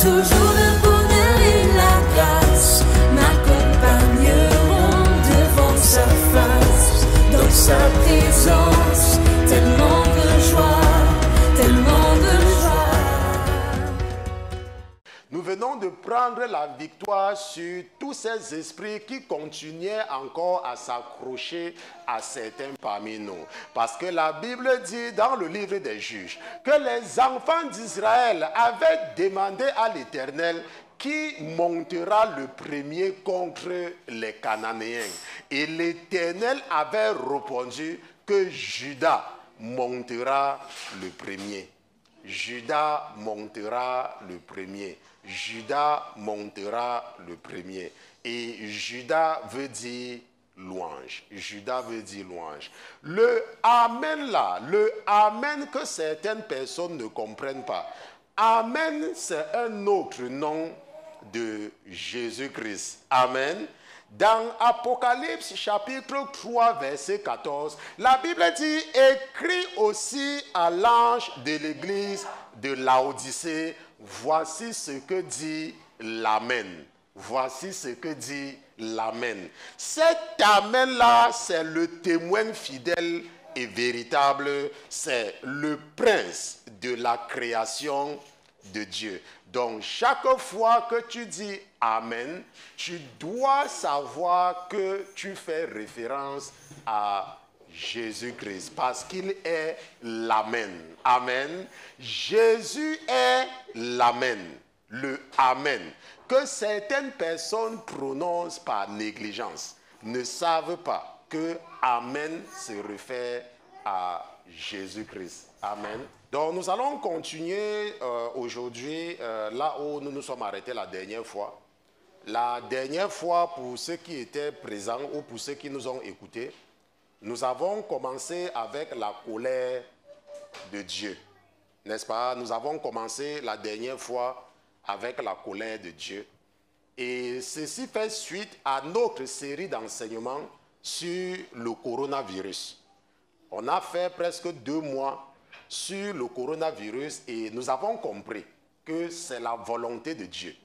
toujours le bonheur et la grâce m'accompagneront devant sa face, dans sa présence, tellement de joie, tellement de joie. Nous venons de prendre la victoire sur tous ces esprits qui continuaient encore à s'accrocher à certains parmi nous. Parce que la Bible dit dans le livre des Juges que les enfants d'Israël avaient demandé à l'Éternel qui montera le premier contre les Cananéens. Et l'Éternel avait répondu que Judas montera le premier. Judas montera le premier. Judas montera le premier. Et Judas veut dire louange. Judas veut dire louange. Le Amen là, le Amen que certaines personnes ne comprennent pas. Amen, c'est un autre nom de Jésus-Christ. Amen. Dans Apocalypse chapitre 3 verset 14, la Bible dit: écrit aussi à l'ange de l'église de Laodicée, voici ce que dit l'Amen. Voici ce que dit l'Amen. Cet Amen-là, c'est le témoin fidèle et véritable. C'est le prince de la création de Dieu. Donc, chaque fois que tu dis Amen, tu dois savoir que tu fais référence à Jésus-Christ parce qu'il est l'Amen. Amen. Jésus est l'Amen. Le Amen. Que certaines personnes prononcent par négligence, ne savent pas que Amen se réfère à Jésus-Christ. Amen. Donc nous allons continuer aujourd'hui là où nous nous sommes arrêtés la dernière fois. La dernière fois, pour ceux qui étaient présents ou pour ceux qui nous ont écoutés, nous avons commencé avec la colère de Dieu. N'est-ce pas? Nous avons commencé la dernière fois avec la colère de Dieu. Et ceci fait suite à notre série d'enseignements sur le coronavirus. On a fait presque 2 mois sur le coronavirus et nous avons compris que c'est la volonté de Dieu.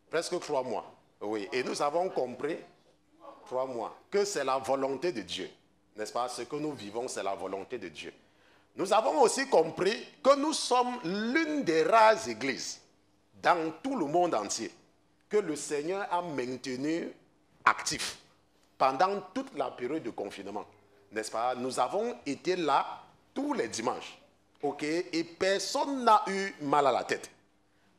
Presque 3 mois. Oui, et nous avons compris 3 mois que c'est la volonté de Dieu. N'est-ce pas? Ce que nous vivons, c'est la volonté de Dieu. Nous avons aussi compris que nous sommes l'une des rares églises dans tout le monde entier que le Seigneur a maintenu actif pendant toute la période de confinement. N'est-ce pas? Nous avons été là tous les dimanches. Ok? Et personne n'a eu mal à la tête.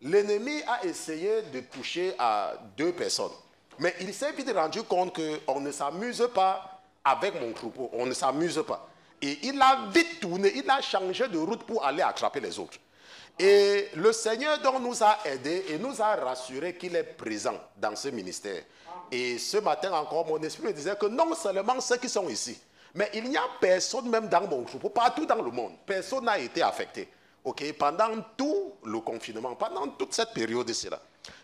L'ennemi a essayé de toucher à 2 personnes. Mais il s'est vite rendu compte qu'on ne s'amuse pas avec mon troupeau. On ne s'amuse pas. Et il a vite tourné, il a changé de route pour aller attraper les autres. Et le Seigneur donc nous a aidés et nous a rassurés qu'il est présent dans ce ministère. Et ce matin encore, mon esprit me disait que non seulement ceux qui sont ici, mais il n'y a personne même dans mon troupeau, partout dans le monde. Personne n'a été affecté. Okay? Pendant tout le confinement, pendant toute cette période-ci.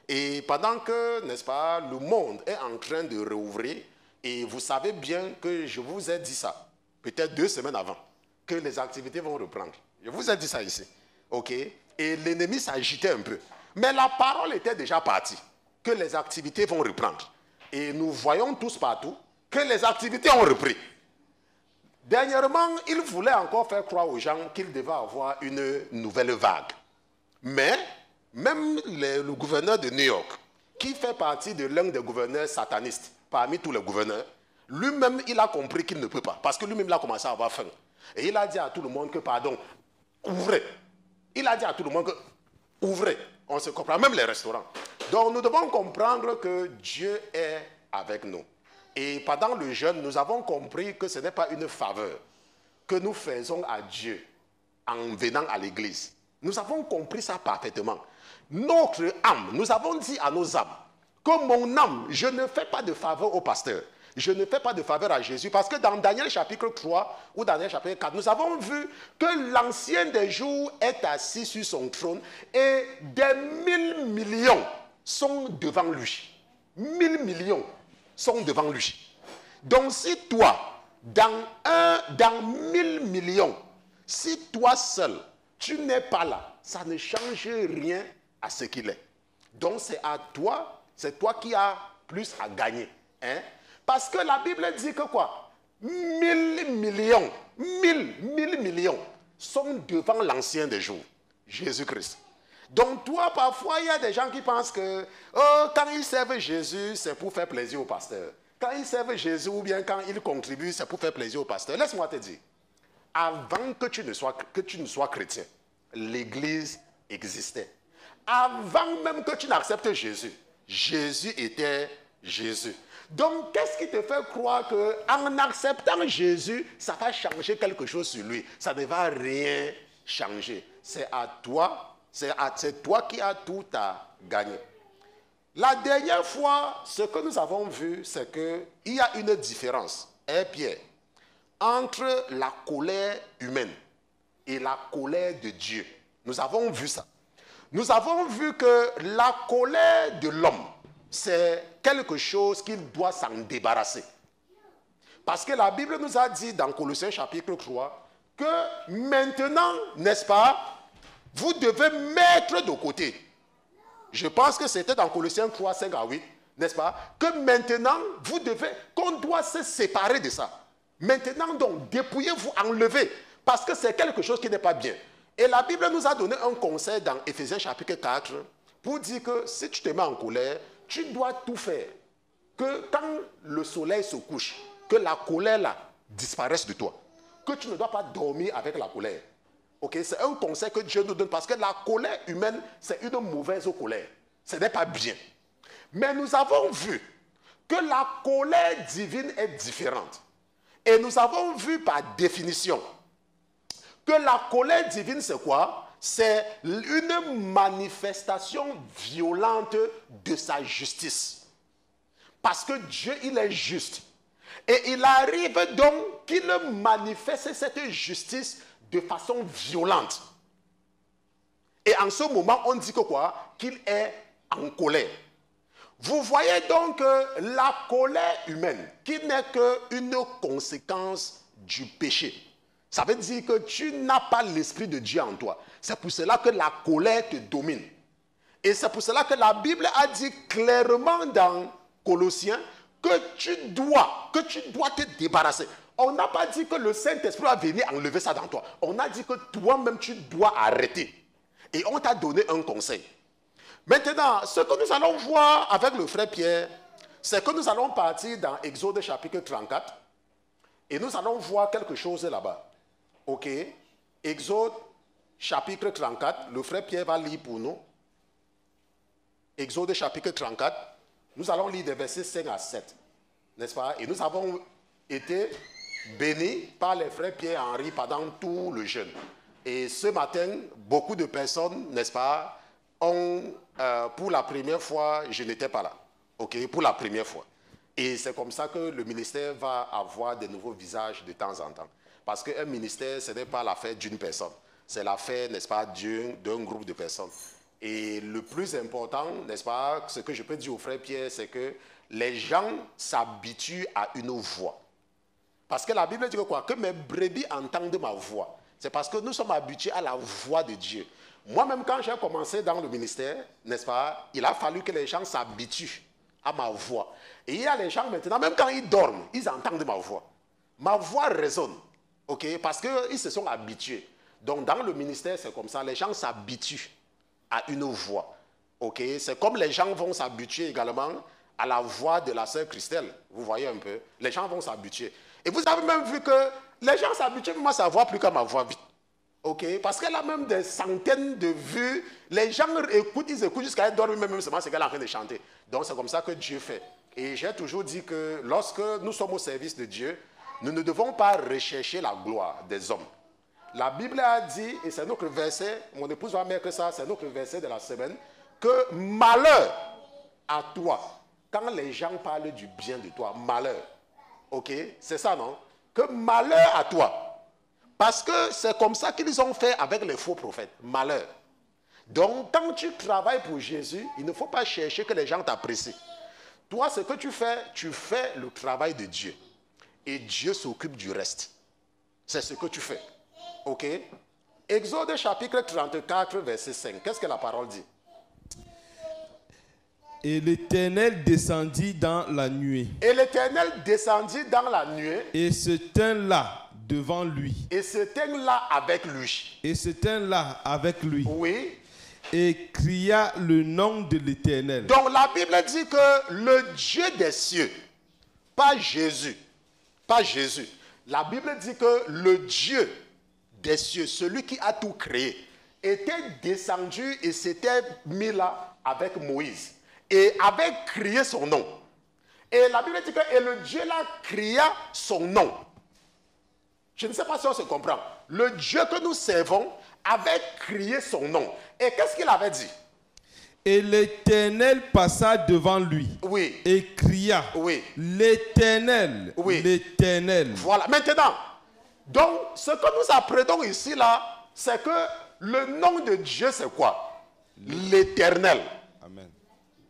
Et pendant que, n'est-ce pas, le monde est en train de rouvrir, et vous savez bien que je vous ai dit ça, peut-être 2 semaines avant, que les activités vont reprendre. Je vous ai dit ça ici. Ok? Et l'ennemi s'agitait un peu. Mais la parole était déjà partie, que les activités vont reprendre. Et nous voyons tous partout que les activités ont repris. Dernièrement, il voulait encore faire croire aux gens qu'il devait avoir une nouvelle vague. Mais, même le gouverneur de New York, qui fait partie de l'un des gouverneurs satanistes, parmi tous les gouverneurs, lui-même, il a compris qu'il ne peut pas. Parce que lui-même, il a commencé à avoir faim. Et il a dit à tout le monde que, pardon, ouvrez. Il a dit à tout le monde que, ouvrez. On se comprend, même les restaurants. Donc, nous devons comprendre que Dieu est avec nous. Et pendant le jeûne, nous avons compris que ce n'est pas une faveur que nous faisons à Dieu en venant à l'église. Nous avons compris ça parfaitement. Notre âme, nous avons dit à nos âmes que mon âme, je ne fais pas de faveur au pasteur. Je ne fais pas de faveur à Jésus parce que dans Daniel chapitre 3 ou Daniel chapitre 4, nous avons vu que l'ancien des jours est assis sur son trône et des 1000 millions sont devant lui. 1000 millions sont devant lui. Donc si toi, dans 1000 millions, si toi seul, tu n'es pas là, ça ne change rien à ce qu'il est. Donc c'est à toi, c'est toi qui as plus à gagner. Hein? Parce que la Bible dit que quoi? 1000 millions sont devant l'ancien des jours, Jésus-Christ. Donc toi, parfois, il y a des gens qui pensent que quand ils servent Jésus, c'est pour faire plaisir au pasteur. Quand ils servent Jésus ou bien quand ils contribuent, c'est pour faire plaisir au pasteur. Laisse-moi te dire, avant que tu ne sois chrétien, l'Église existait. Avant même que tu n'acceptes Jésus, Jésus était Jésus. Donc, qu'est-ce qui te fait croire qu'en acceptant Jésus, ça va changer quelque chose sur lui? Ça ne va rien changer. C'est à toi, c'est toi qui as tout à gagner. La dernière fois, ce que nous avons vu, c'est qu'il y a une différence, Pierre, entre la colère humaine et la colère de Dieu. Nous avons vu ça. Nous avons vu que la colère de l'homme, c'est quelque chose qu'il doit s'en débarrasser. Parce que la Bible nous a dit dans Colossiens chapitre 3 que maintenant, n'est-ce pas, vous devez mettre de côté. Je pense que c'était dans Colossiens 3, 5 à 8, n'est-ce pas, que maintenant, qu'on doit se séparer de ça. Maintenant, donc, dépouillez-vous, enlevez, parce que c'est quelque chose qui n'est pas bien. Et la Bible nous a donné un conseil dans Éphésiens chapitre 4 pour dire que si tu te mets en colère, tu dois tout faire. Que quand le soleil se couche, que la colère là disparaisse de toi. Que tu ne dois pas dormir avec la colère. Okay? C'est un conseil que Dieu nous donne parce que la colère humaine, c'est une mauvaise colère. Ce n'est pas bien. Mais nous avons vu que la colère divine est différente. Et nous avons vu par définition que la colère divine, c'est quoi? C'est une manifestation violente de sa justice. Parce que Dieu, il est juste. Et il arrive donc qu'il manifeste cette justice de façon violente. Et en ce moment, on dit que quoi? Qu'il est en colère. Vous voyez donc la colère humaine, qui n'est qu'une conséquence du péché. Ça veut dire que tu n'as pas l'esprit de Dieu en toi. C'est pour cela que la colère te domine. Et c'est pour cela que la Bible a dit clairement dans Colossiens que tu dois te débarrasser. On n'a pas dit que le Saint-Esprit va venir enlever ça dans toi. On a dit que toi-même tu dois arrêter. Et on t'a donné un conseil. Maintenant, ce que nous allons voir avec le frère Pierre, c'est que nous allons partir dans Exode chapitre 34 et nous allons voir quelque chose là-bas. Ok? Exode chapitre 34, le frère Pierre va lire pour nous. Exode chapitre 34, nous allons lire des versets 5 à 7. N'est-ce pas? Et nous avons été bénis par les frères Pierre et Henri pendant tout le jeûne. Et ce matin, beaucoup de personnes, n'est-ce pas, pour la première fois, je n'étais pas là. Ok, pour la première fois. Et c'est comme ça que le ministère va avoir de nouveaux visages de temps en temps. Parce qu'un ministère, ce n'est pas l'affaire d'une personne. C'est l'affaire, n'est-ce pas, d'un groupe de personnes. Et le plus important, n'est-ce pas, ce que je peux dire au frère Pierre, c'est que les gens s'habituent à une voix. Parce que la Bible dit que quoi? Que mes brebis entendent ma voix. C'est parce que nous sommes habitués à la voix de Dieu. Moi-même, quand j'ai commencé dans le ministère, n'est-ce pas, il a fallu que les gens s'habituent à ma voix. Et il y a les gens maintenant, même quand ils dorment, ils entendent ma voix. Ma voix résonne, ok, parce qu'ils se sont habitués. Donc, dans le ministère, c'est comme ça, les gens s'habituent à une voix, ok. C'est comme les gens vont s'habituer également à la voix de la sœur Christelle. Vous voyez un peu, les gens vont s'habituer. Et vous avez même vu que les gens s'habituent même à sa voix plus qu'à ma voix vite. Ok, parce qu'elle a même des centaines de vues. Les gens écoutent, ils écoutent jusqu'à elle dormir même seulement ce qu'elle est en train de chanter. Donc c'est comme ça que Dieu fait. Et j'ai toujours dit que lorsque nous sommes au service de Dieu, nous ne devons pas rechercher la gloire des hommes. La Bible a dit, et c'est notre verset, mon épouse va mettre ça, c'est notre verset de la semaine, que malheur à toi, quand les gens parlent du bien de toi, malheur. Ok, c'est ça non? Que malheur à toi. Parce que c'est comme ça qu'ils ont fait avec les faux prophètes. Malheur. Donc, quand tu travailles pour Jésus, il ne faut pas chercher que les gens t'apprécient. Toi, ce que tu fais le travail de Dieu. Et Dieu s'occupe du reste. C'est ce que tu fais. Ok? Exode chapitre 34, verset 5. Qu'est-ce que la parole dit? Et l'Éternel descendit dans la nuée Et l'Éternel descendit dans la nuée et se tint là devant lui. et se tint là avec lui. Et se tint là avec lui Oui. et cria le nom de l'Éternel. Donc la Bible dit que le Dieu des cieux, pas Jésus, la Bible dit que le Dieu des cieux, celui qui a tout créé, était descendu et s'était mis là avec Moïse et avait crié son nom. Et la Bible dit que et le Dieu là cria son nom. Je ne sais pas si on se comprend. Le Dieu que nous servons avait crié son nom. Et qu'est-ce qu'il avait dit? Et l'Éternel passa devant lui Oui. et cria, Oui. l'Éternel, Oui. l'Éternel. Voilà. Maintenant, donc, ce que nous apprenons ici, là, c'est que le nom de Dieu, c'est quoi? L'Éternel. Amen.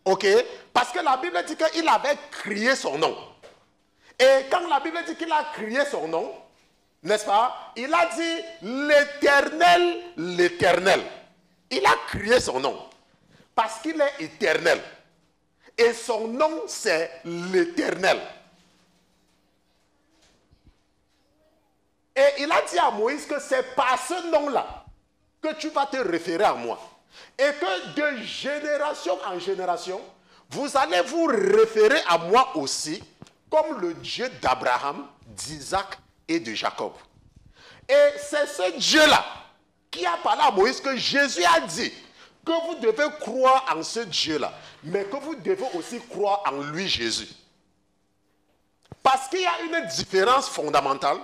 OK? Parce que la Bible dit qu'il avait crié son nom. Et quand la Bible dit qu'il a crié son nom, n'est-ce pas? Il a dit l'Éternel, l'Éternel. Il a crié son nom. Parce qu'il est éternel. Et son nom, c'est l'Éternel. Et il a dit à Moïse que c'est par ce nom-là que tu vas te référer à moi. Et que de génération en génération, vous allez vous référer à moi aussi comme le Dieu d'Abraham, d'Isaac et de Jacob. Et c'est ce Dieu-là qui a parlé à Moïse que Jésus a dit que vous devez croire en ce Dieu-là, mais que vous devez aussi croire en lui, Jésus. Parce qu'il y a une différence fondamentale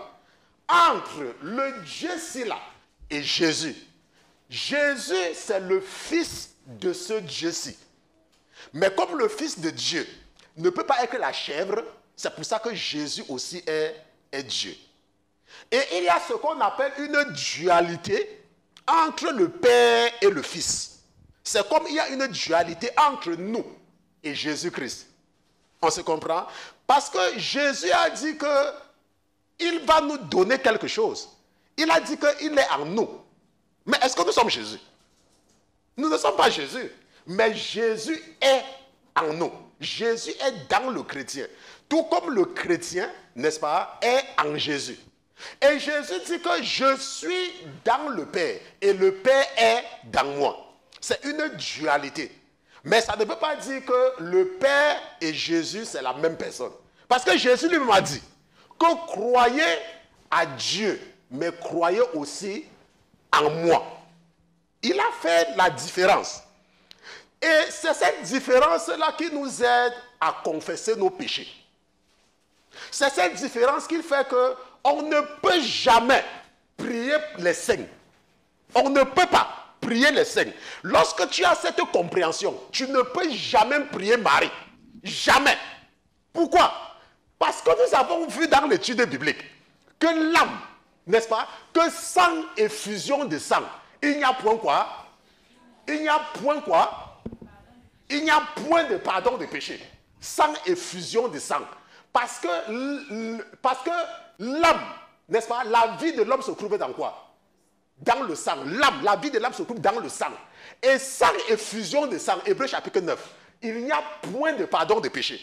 entre le Dieu-ci là et Jésus. Jésus, c'est le fils de ce Dieu-ci. Mais comme le fils de Dieu ne peut pas être la chèvre, c'est pour ça que Jésus aussi est Dieu. Et il y a ce qu'on appelle une dualité entre le Père et le Fils. C'est comme il y a une dualité entre nous et Jésus-Christ. On se comprend? Parce que Jésus a dit qu'il va nous donner quelque chose. Il a dit qu'il est en nous. Mais est-ce que nous sommes Jésus? Nous ne sommes pas Jésus. Mais Jésus est en nous. Jésus est dans le chrétien. Tout comme le chrétien, n'est-ce pas, est en Jésus. Et Jésus dit que je suis dans le Père et le Père est dans moi. C'est une dualité. Mais ça ne veut pas dire que le Père et Jésus, c'est la même personne. Parce que Jésus lui-même a dit que croyez à Dieu, mais croyez aussi en moi. Il a fait la différence. Et c'est cette différence-là qui nous aide à confesser nos péchés. C'est cette différence qui fait qu'on ne peut jamais prier les saints. On ne peut pas prier les saints. Lorsque tu as cette compréhension, tu ne peux jamais prier Marie. Jamais. Pourquoi? Parce que nous avons vu dans l'étude biblique que l'âme, n'est-ce pas, que sang et fusion de sang, il n'y a point quoi? Il n'y a point quoi? Il n'y a point de pardon de péché. Sang et fusion de sang. Parce que l'âme, n'est-ce pas, la vie de l'homme se trouve dans quoi? Dans le sang. L'âme, la vie de l'âme se trouve dans le sang. Et sang et fusion de sang, Hébreux chapitre 9, il n'y a point de pardon de péché.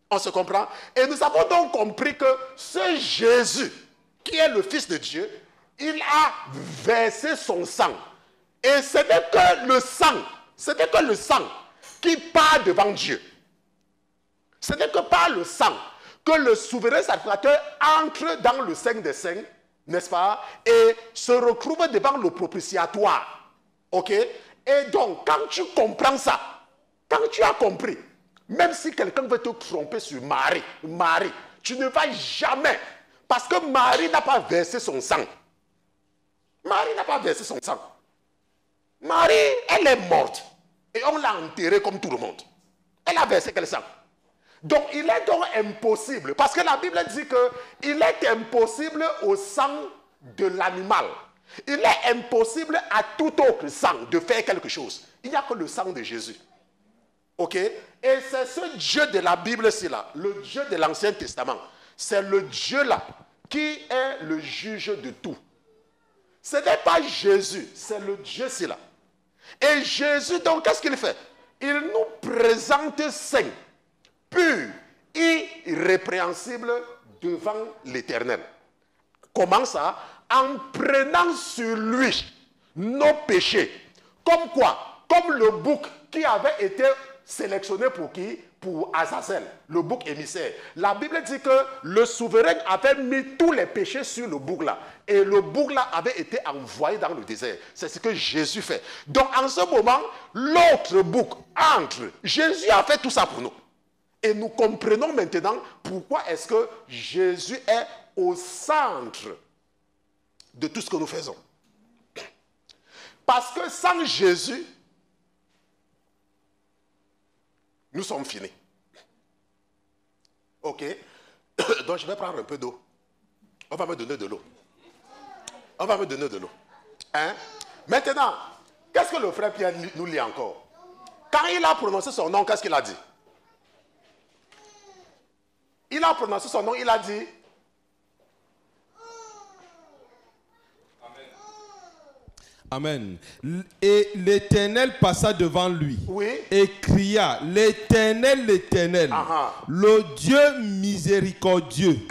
On se comprend? Et nous avons donc compris que ce Jésus, qui est le Fils de Dieu, il a versé son sang. Et c'était que le sang qui part devant Dieu. Ce n'est que par le sang que le souverain sacrificateur entre dans le Saint des Saints, n'est-ce pas, et se retrouve devant le propitiatoire. Ok? Et donc, quand tu comprends ça, quand tu as compris, même si quelqu'un veut te tromper sur Marie, tu ne vas jamais, parce que Marie n'a pas versé son sang. Marie n'a pas versé son sang. Marie, elle est morte. Et on l'a enterrée comme tout le monde. Elle a versé quel sang? Donc, il est donc impossible, parce que la Bible dit qu'il est impossible au sang de l'animal. Il est impossible à tout autre sang de faire quelque chose. Il n'y a que le sang de Jésus. Ok? Et c'est ce Dieu de la Bible-ci là, le Dieu de l'Ancien Testament. C'est le Dieu-là qui est le juge de tout. Ce n'est pas Jésus, c'est le Dieu-ci là. Et Jésus, donc, qu'est-ce qu'il fait? Il nous présente saint, pur, irrépréhensible devant l'Éternel. Comment ça? En prenant sur lui nos péchés. Comme quoi? Comme le bouc qui avait été sélectionné pour qui? Pour Azazel, le bouc émissaire. La Bible dit que le souverain avait mis tous les péchés sur le bouc là. Et le bouc là avait été envoyé dans le désert. C'est ce que Jésus fait. Donc en ce moment, l'autre bouc entre. Jésus a fait tout ça pour nous. Et nous comprenons maintenant pourquoi est-ce que Jésus est au centre de tout ce que nous faisons. Parce que sans Jésus, nous sommes finis. Ok? Donc je vais prendre un peu d'eau. On va me donner de l'eau. On va me donner de l'eau. Hein? Maintenant, qu'est-ce que le frère Pierre nous lit encore? Quand il a prononcé son nom, qu'est-ce qu'il a dit? Il a prononcé son nom, il a dit... Amen. Et l'Éternel passa devant lui. Oui. Et cria, l'Éternel, l'Éternel, le Dieu miséricordieux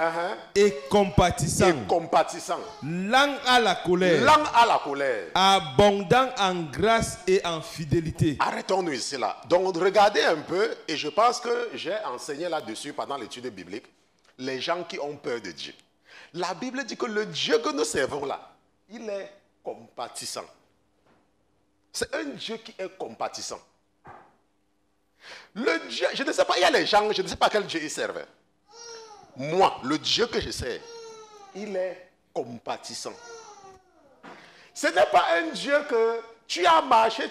et compatissant. Et compatissant. Lent à la colère. Lent à la colère. Abondant en grâce et en fidélité. Arrêtons-nous ici là. Donc regardez un peu, et je pense que j'ai enseigné là-dessus pendant l'étude biblique, les gens qui ont peur de Dieu. La Bible dit que le Dieu que nous servons là, il est compatissant. C'est un Dieu qui est compatissant. Le Dieu, je ne sais pas, il y a les gens, je ne sais pas quel Dieu ils servent. Moi, le Dieu que je sers, il est compatissant. Ce n'est pas un Dieu que tu as marché,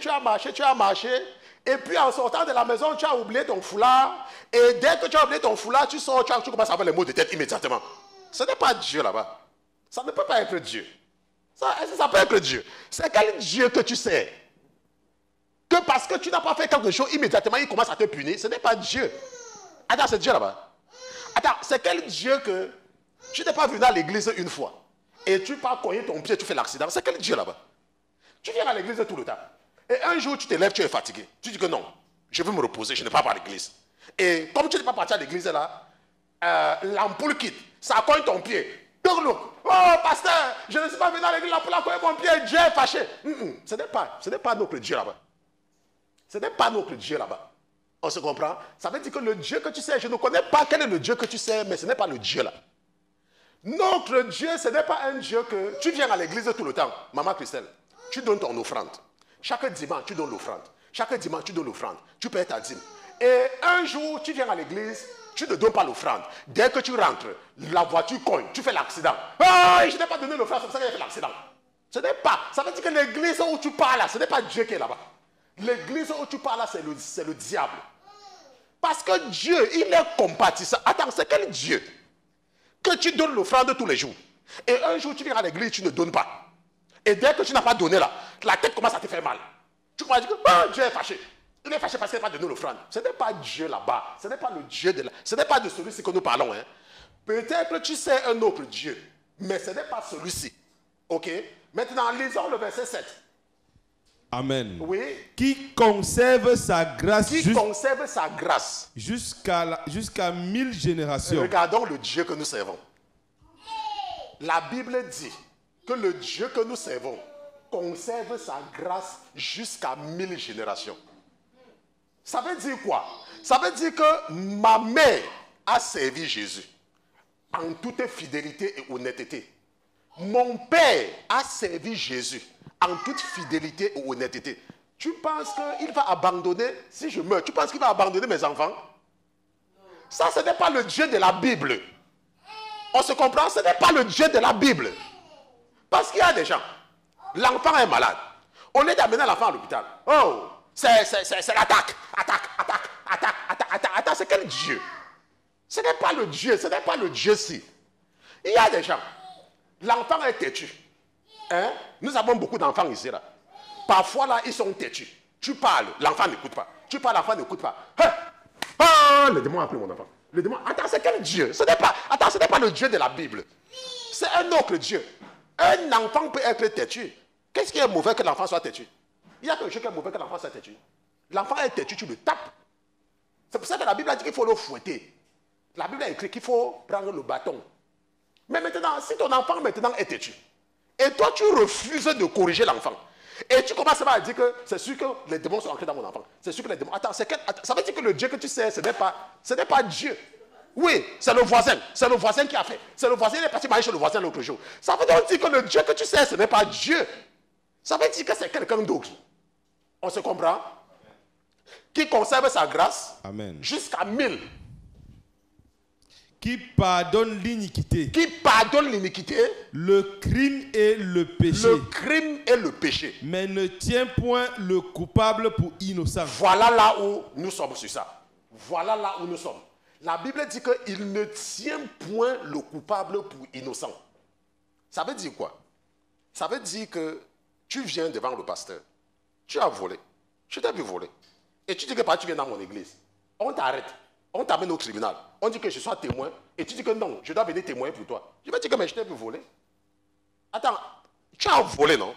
et puis en sortant de la maison, tu as oublié ton foulard, et dès que tu as oublié ton foulard, tu sors, tu commences à avoir les maux de tête immédiatement. Ce n'est pas Dieu là-bas. Ça ne peut pas être Dieu. Ça peut être Dieu. C'est quel Dieu que tu sais? Que parce que tu n'as pas fait quelque chose, immédiatement, il commence à te punir. Ce n'est pas Dieu. Attends, c'est Dieu là-bas. Attends, c'est quel Dieu que tu n'es pas venu à l'église une fois et tu pars cogner ton pied, tu fais l'accident? C'est quel Dieu là-bas? Tu viens à l'église tout le temps. Et un jour, tu te lèves, tu es fatigué. Tu dis que non, je veux me reposer, je ne pars pas à l'église. Et comme tu n'es pas parti à l'église là, l'ampoule quitte, ça cogne ton pied. Oh, pasteur, je ne suis pas venu à l'église, l'ampoule a cogné mon pied, Dieu est fâché. Ce n'est pas notre Dieu là-bas. Ce n'est pas notre Dieu là-bas. On se comprend? Ça veut dire que le Dieu que tu sais, je ne connais pas quel est le Dieu que tu sais, mais ce n'est pas le Dieu là. Notre Dieu, ce n'est pas un Dieu que tu viens à l'église tout le temps. Maman Christelle, tu donnes ton offrande. Chaque dimanche, tu donnes l'offrande. Chaque dimanche, tu donnes l'offrande. Tu payes ta dîme. Et un jour, tu viens à l'église, tu ne donnes pas l'offrande. Dès que tu rentres, la voiture cogne, tu fais l'accident. Oh, je n'ai pas donné l'offrande, c'est pour ça que j'ai fait l'accident. Ce n'est pas. Ça veut dire que l'église où tu parles là, ce n'est pas Dieu qui est là-bas. L'église où tu parles là, c'est le diable. Parce que Dieu, il est compatissant. Attends, c'est quel Dieu que tu donnes l'offrande tous les jours? Et un jour, tu viens à l'église, tu ne donnes pas. Et dès que tu n'as pas donné là, la tête commence à te faire mal. Tu commences à dire que oh, Dieu est fâché. Il est fâché parce qu'il n'a pas donné l'offrande. Ce n'est pas Dieu là-bas. Ce n'est pas le Dieu de là. Ce n'est pas de celui-ci que nous parlons. Hein. Peut-être que tu sais un autre Dieu, mais ce n'est pas celui-ci. Ok? Maintenant, lisons le verset 7. Amen. Oui. Qui conserve sa grâce, conserve sa grâce jusqu'à 1000 générations. Regardons le Dieu que nous servons. La Bible dit que le Dieu que nous servons conserve sa grâce jusqu'à 1000 générations. Ça veut dire quoi? Ça veut dire que ma mère a servi Jésus en toute fidélité et honnêteté. Mon père a servi Jésus en toute fidélité et honnêteté. Tu penses qu'il va abandonner, si je meurs, tu penses qu'il va abandonner mes enfants? Ça, ce n'est pas le Dieu de la Bible. On se comprend? Ce n'est pas le Dieu de la Bible. Parce qu'il y a des gens, l'enfant est malade. On est d'amener l'enfant à l'hôpital. Oh, c'est l'attaque. Attaque. C'est quel Dieu? Ce n'est pas le Dieu, ce n'est pas le Dieu-ci. Il y a des gens, l'enfant est têtu. Hein? Nous avons beaucoup d'enfants ici. Là. Parfois, là, ils sont têtus. Tu parles, l'enfant n'écoute pas. Tu parles, l'enfant n'écoute pas. Hey! Oh, le démon a pris mon enfant. Le démon, attends, c'est quel Dieu? Ce n'est pas le Dieu de la Bible. C'est un autre Dieu. Un enfant peut être têtu. Qu'est-ce qui est mauvais que l'enfant soit têtu? Il y a quelque chose qui est mauvais que l'enfant soit têtu. L'enfant est têtu, tu le tapes. C'est pour ça que la Bible a dit qu'il faut le fouetter. La Bible a écrit qu'il faut prendre le bâton. Mais maintenant, si ton enfant maintenant est têtu, et toi tu refuses de corriger l'enfant, et tu commences à dire que c'est sûr que les démons sont entrés dans mon enfant. C'est sûr que les démons... Attends, ça veut dire que le Dieu que tu sais, ce n'est pas Dieu. Oui, c'est le voisin. C'est le voisin qui a fait. C'est le voisin, il est parti manger chez le voisin l'autre jour. Ça veut donc dire que le Dieu que tu sais, ce n'est pas Dieu. Ça veut dire que c'est quelqu'un d'autre. On se comprend? Qui conserve sa grâce jusqu'à 1000. Qui pardonne l'iniquité. Qui pardonne l'iniquité. Le crime et le péché. Le crime et le péché. Mais ne tient point le coupable pour innocent. Voilà là où nous sommes sur ça. Voilà là où nous sommes. La Bible dit qu'il ne tient point le coupable pour innocent. Ça veut dire quoi? Ça veut dire que tu viens devant le pasteur. Tu as volé. Tu t'es vu voler. Et tu dis que tu viens dans mon église. On t'arrête. On t'amène au tribunal. On dit que je sois témoin. Et tu dis que non, je dois venir témoigner pour toi. Je vais dire que mais je t'ai vu voler. Attends, tu as volé, non?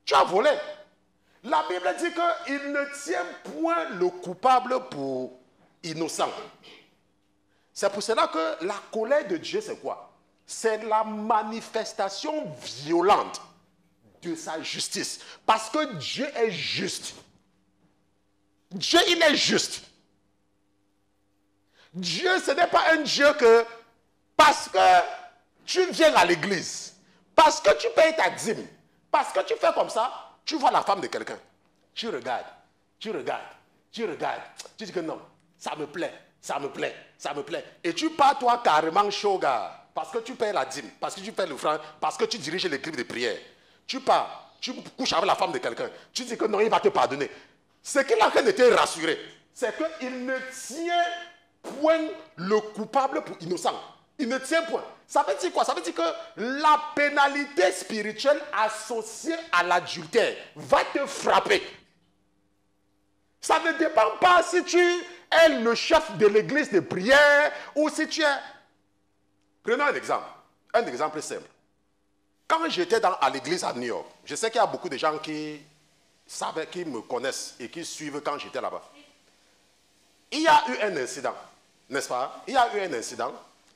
Tu as volé. La Bible dit qu'il ne tient point le coupable pour innocent. C'est pour cela que la colère de Dieu, c'est quoi? C'est la manifestation violente de sa justice. Parce que Dieu est juste. Dieu, il est juste. Dieu, ce n'est pas un Dieu que, parce que tu viens à l'église, parce que tu payes ta dîme, parce que tu fais comme ça, tu vois la femme de quelqu'un. Tu regardes, tu regardes, tu regardes. Tu dis que non, ça me plaît, ça me plaît, ça me plaît. Et tu pars toi carrément chaud, gars, parce que tu payes la dîme, parce que tu payes le franc, parce que tu diriges l'équipe de prière. Tu pars, tu couches avec la femme de quelqu'un. Tu dis que non, il va te pardonner. Ce qu'il a fait de te rassurer, c'est qu'il ne tient point le coupable pour innocent. Il ne tient point. Ça veut dire quoi? Ça veut dire que la pénalité spirituelle associée à l'adultère va te frapper. Ça ne dépend pas si tu es le chef de l'église de prière ou si tu es... Prenons un exemple simple. Quand j'étais à l'église à New York, je sais qu'il y a beaucoup de gens qui savent, qui me connaissent et qui suivent quand j'étais là-bas. Il y a eu un incident, n'est-ce pas? Il y a eu un incident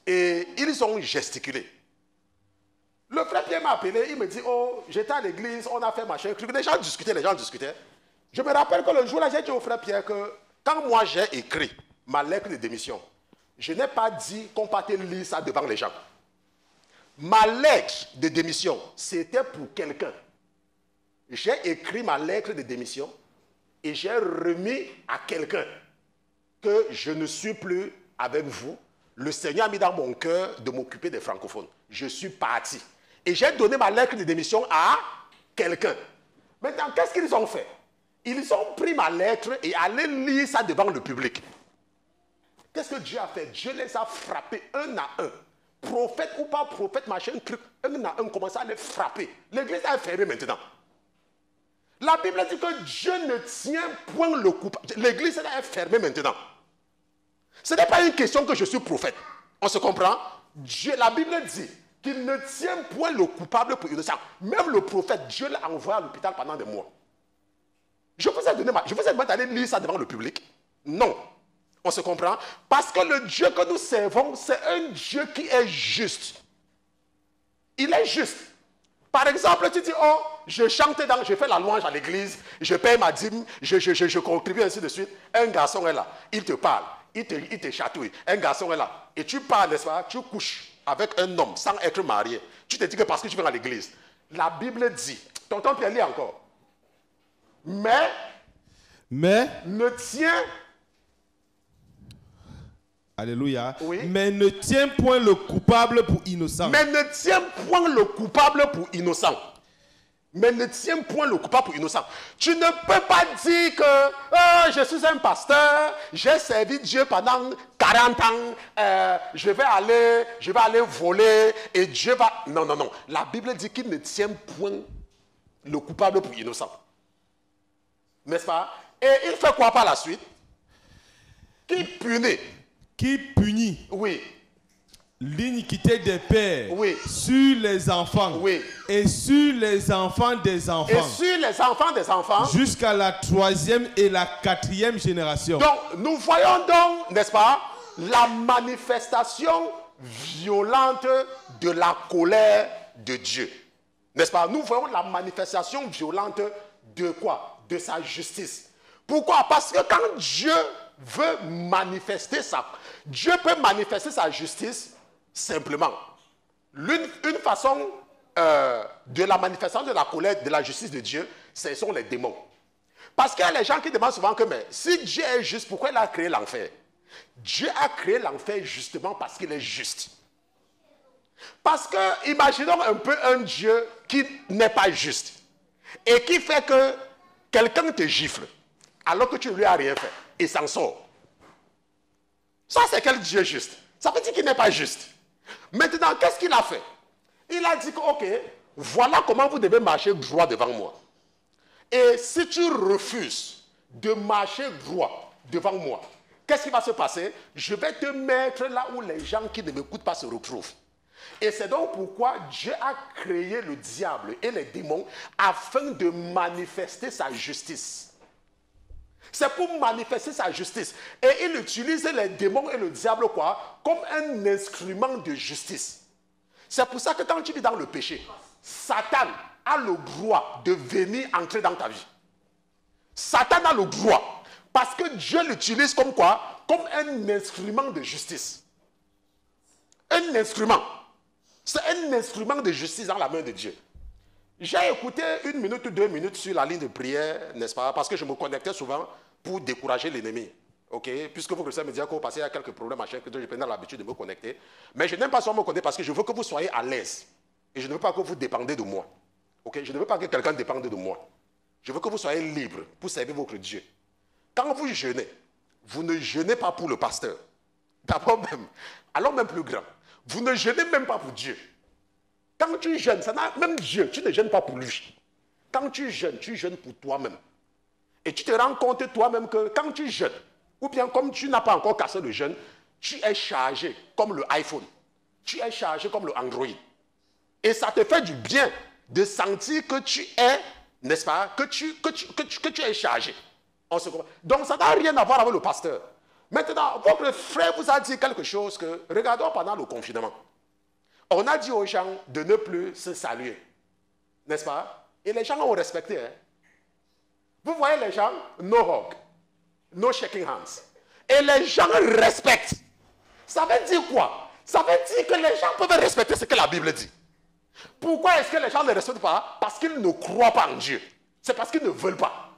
et ils ont gesticulé. Le frère Pierre m'a appelé, il me dit, oh, j'étais à l'église, on a fait machin. Les gens discutaient. Je me rappelle que le jour-là, j'ai dit au frère Pierre que quand moi j'ai écrit ma lettre de démission, je n'ai pas dit qu'on partait lire ça devant les gens. Ma lettre de démission, c'était pour quelqu'un. J'ai écrit ma lettre de démission et j'ai remis à quelqu'un que je ne suis plus avec vous. Le Seigneur a mis dans mon cœur de m'occuper des francophones. Je suis parti. Et j'ai donné ma lettre de démission à quelqu'un. Maintenant, qu'est-ce qu'ils ont fait? Ils ont pris ma lettre et allaient lire ça devant le public. Qu'est-ce que Dieu a fait? Dieu les a frappés un à un. Prophète ou pas prophète, machin, truc, un à un, commençait à les frapper. L'église est fermée maintenant. La Bible dit que Dieu ne tient point le coupable. L'église est fermée maintenant. Ce n'est pas une question que je suis prophète. On se comprend? Dieu, la Bible dit qu'il ne tient point le coupable pour innocent. Même le prophète, Dieu l'a envoyé à l'hôpital pendant des mois. Je vous ai demandé d'aller lire ça devant le public. Non. On se comprend? Parce que le Dieu que nous servons, c'est un Dieu qui est juste. Il est juste. Par exemple, tu dis, oh, je chante, je fais la louange à l'église, je paye ma dîme, je contribue, ainsi de suite. Un garçon est là, il te parle, il te chatouille. Un garçon est là. Et tu parles, n'est-ce pas? Tu couches avec un homme sans être marié. Tu te dis que parce que tu viens à l'église. La Bible dit, tonton Pierre lit encore. Mais ne tient... Alléluia. Oui. Mais ne tient point le coupable pour innocent. Mais ne tient point le coupable pour innocent. Mais ne tient point le coupable pour innocent. Tu ne peux pas dire que oh, je suis un pasteur, j'ai servi Dieu pendant 40 ans, je vais aller voler et Dieu va... Non, non, non. La Bible dit qu'il ne tient point le coupable pour innocent. N'est-ce pas? Et il fait quoi par la suite? Qui punit. Qui punit. Oui. l'iniquité des pères Oui. sur les enfants Oui. et sur les enfants des Et enfants sur les enfants des enfants. jusqu'à la 3e et la 4e génération. Donc, nous voyons donc, n'est-ce pas, la manifestation violente de la colère de Dieu. N'est-ce pas? Nous voyons la manifestation violente de quoi? De sa justice. Pourquoi? Parce que quand Dieu veut manifester Dieu peut manifester sa justice simplement. Une façon de la manifestation de la colère, de la justice de Dieu, ce sont les démons. Parce qu'il y a les gens qui demandent souvent que, mais si Dieu est juste, pourquoi il a créé l'enfer? Dieu a créé l'enfer justement parce qu'il est juste. Parce que, imaginons un peu un Dieu qui n'est pas juste et qui fait que quelqu'un te gifle alors que tu ne lui as rien fait et s'en sort. Ça, c'est quel Dieu juste? Ça veut dire qu'il n'est pas juste. Maintenant, qu'est-ce qu'il a fait? Il a dit que, ok, voilà comment vous devez marcher droit devant moi. Et si tu refuses de marcher droit devant moi, qu'est-ce qui va se passer? Je vais te mettre là où les gens qui ne m'écoutent pas se retrouvent. Et c'est donc pourquoi Dieu a créé le diable et les démons afin de manifester sa justice. C'est pour manifester sa justice. Et il utilise les démons et le diable quoi? Comme un instrument de justice. C'est pour ça que quand tu vis dans le péché, Satan a le droit de venir entrer dans ta vie. Satan a le droit. Parce que Dieu l'utilise comme quoi? Comme un instrument de justice. Un instrument. C'est un instrument de justice dans la main de Dieu. J'ai écouté 1 minute ou 2 minutes sur la ligne de prière, n'est-ce pas? Parce que je me connectais souvent pour décourager l'ennemi. Ok? Puisque vous me dire qu'au passé, il y a quelques problèmes, machin, que je prenais l'habitude de me connecter. Mais je n'aime pas seulement me connecter parce que je veux que vous soyez à l'aise. Et je ne veux pas que vous dépendez de moi. Ok? Je ne veux pas que quelqu'un dépende de moi. Je veux que vous soyez libre pour servir votre Dieu. Quand vous jeûnez, vous ne jeûnez pas pour le pasteur. D'abord même, alors même plus grand. Vous ne jeûnez même pas pour Dieu. Quand tu jeûnes, même Dieu, tu ne jeûnes pas pour lui. Quand tu jeûnes pour toi-même. Et tu te rends compte toi-même que quand tu jeûnes, ou bien comme tu n'as pas encore cassé le jeûne, tu es chargé comme le iPhone. Tu es chargé comme le Android. Et ça te fait du bien de sentir que tu es, n'est-ce pas, que tu es chargé. On se comprend. Donc ça n'a rien à voir avec le pasteur. Maintenant, votre frère vous a dit quelque chose que, regardons pendant le confinement. On a dit aux gens de ne plus se saluer. N'est-ce pas? Et les gens ont respecté. Hein? Vous voyez les gens, no hug, no shaking hands. Et les gens respectent. Ça veut dire quoi? Ça veut dire que les gens peuvent respecter ce que la Bible dit. Pourquoi est-ce que les gens ne respectent pas? Parce qu'ils ne croient pas en Dieu. C'est parce qu'ils ne veulent pas.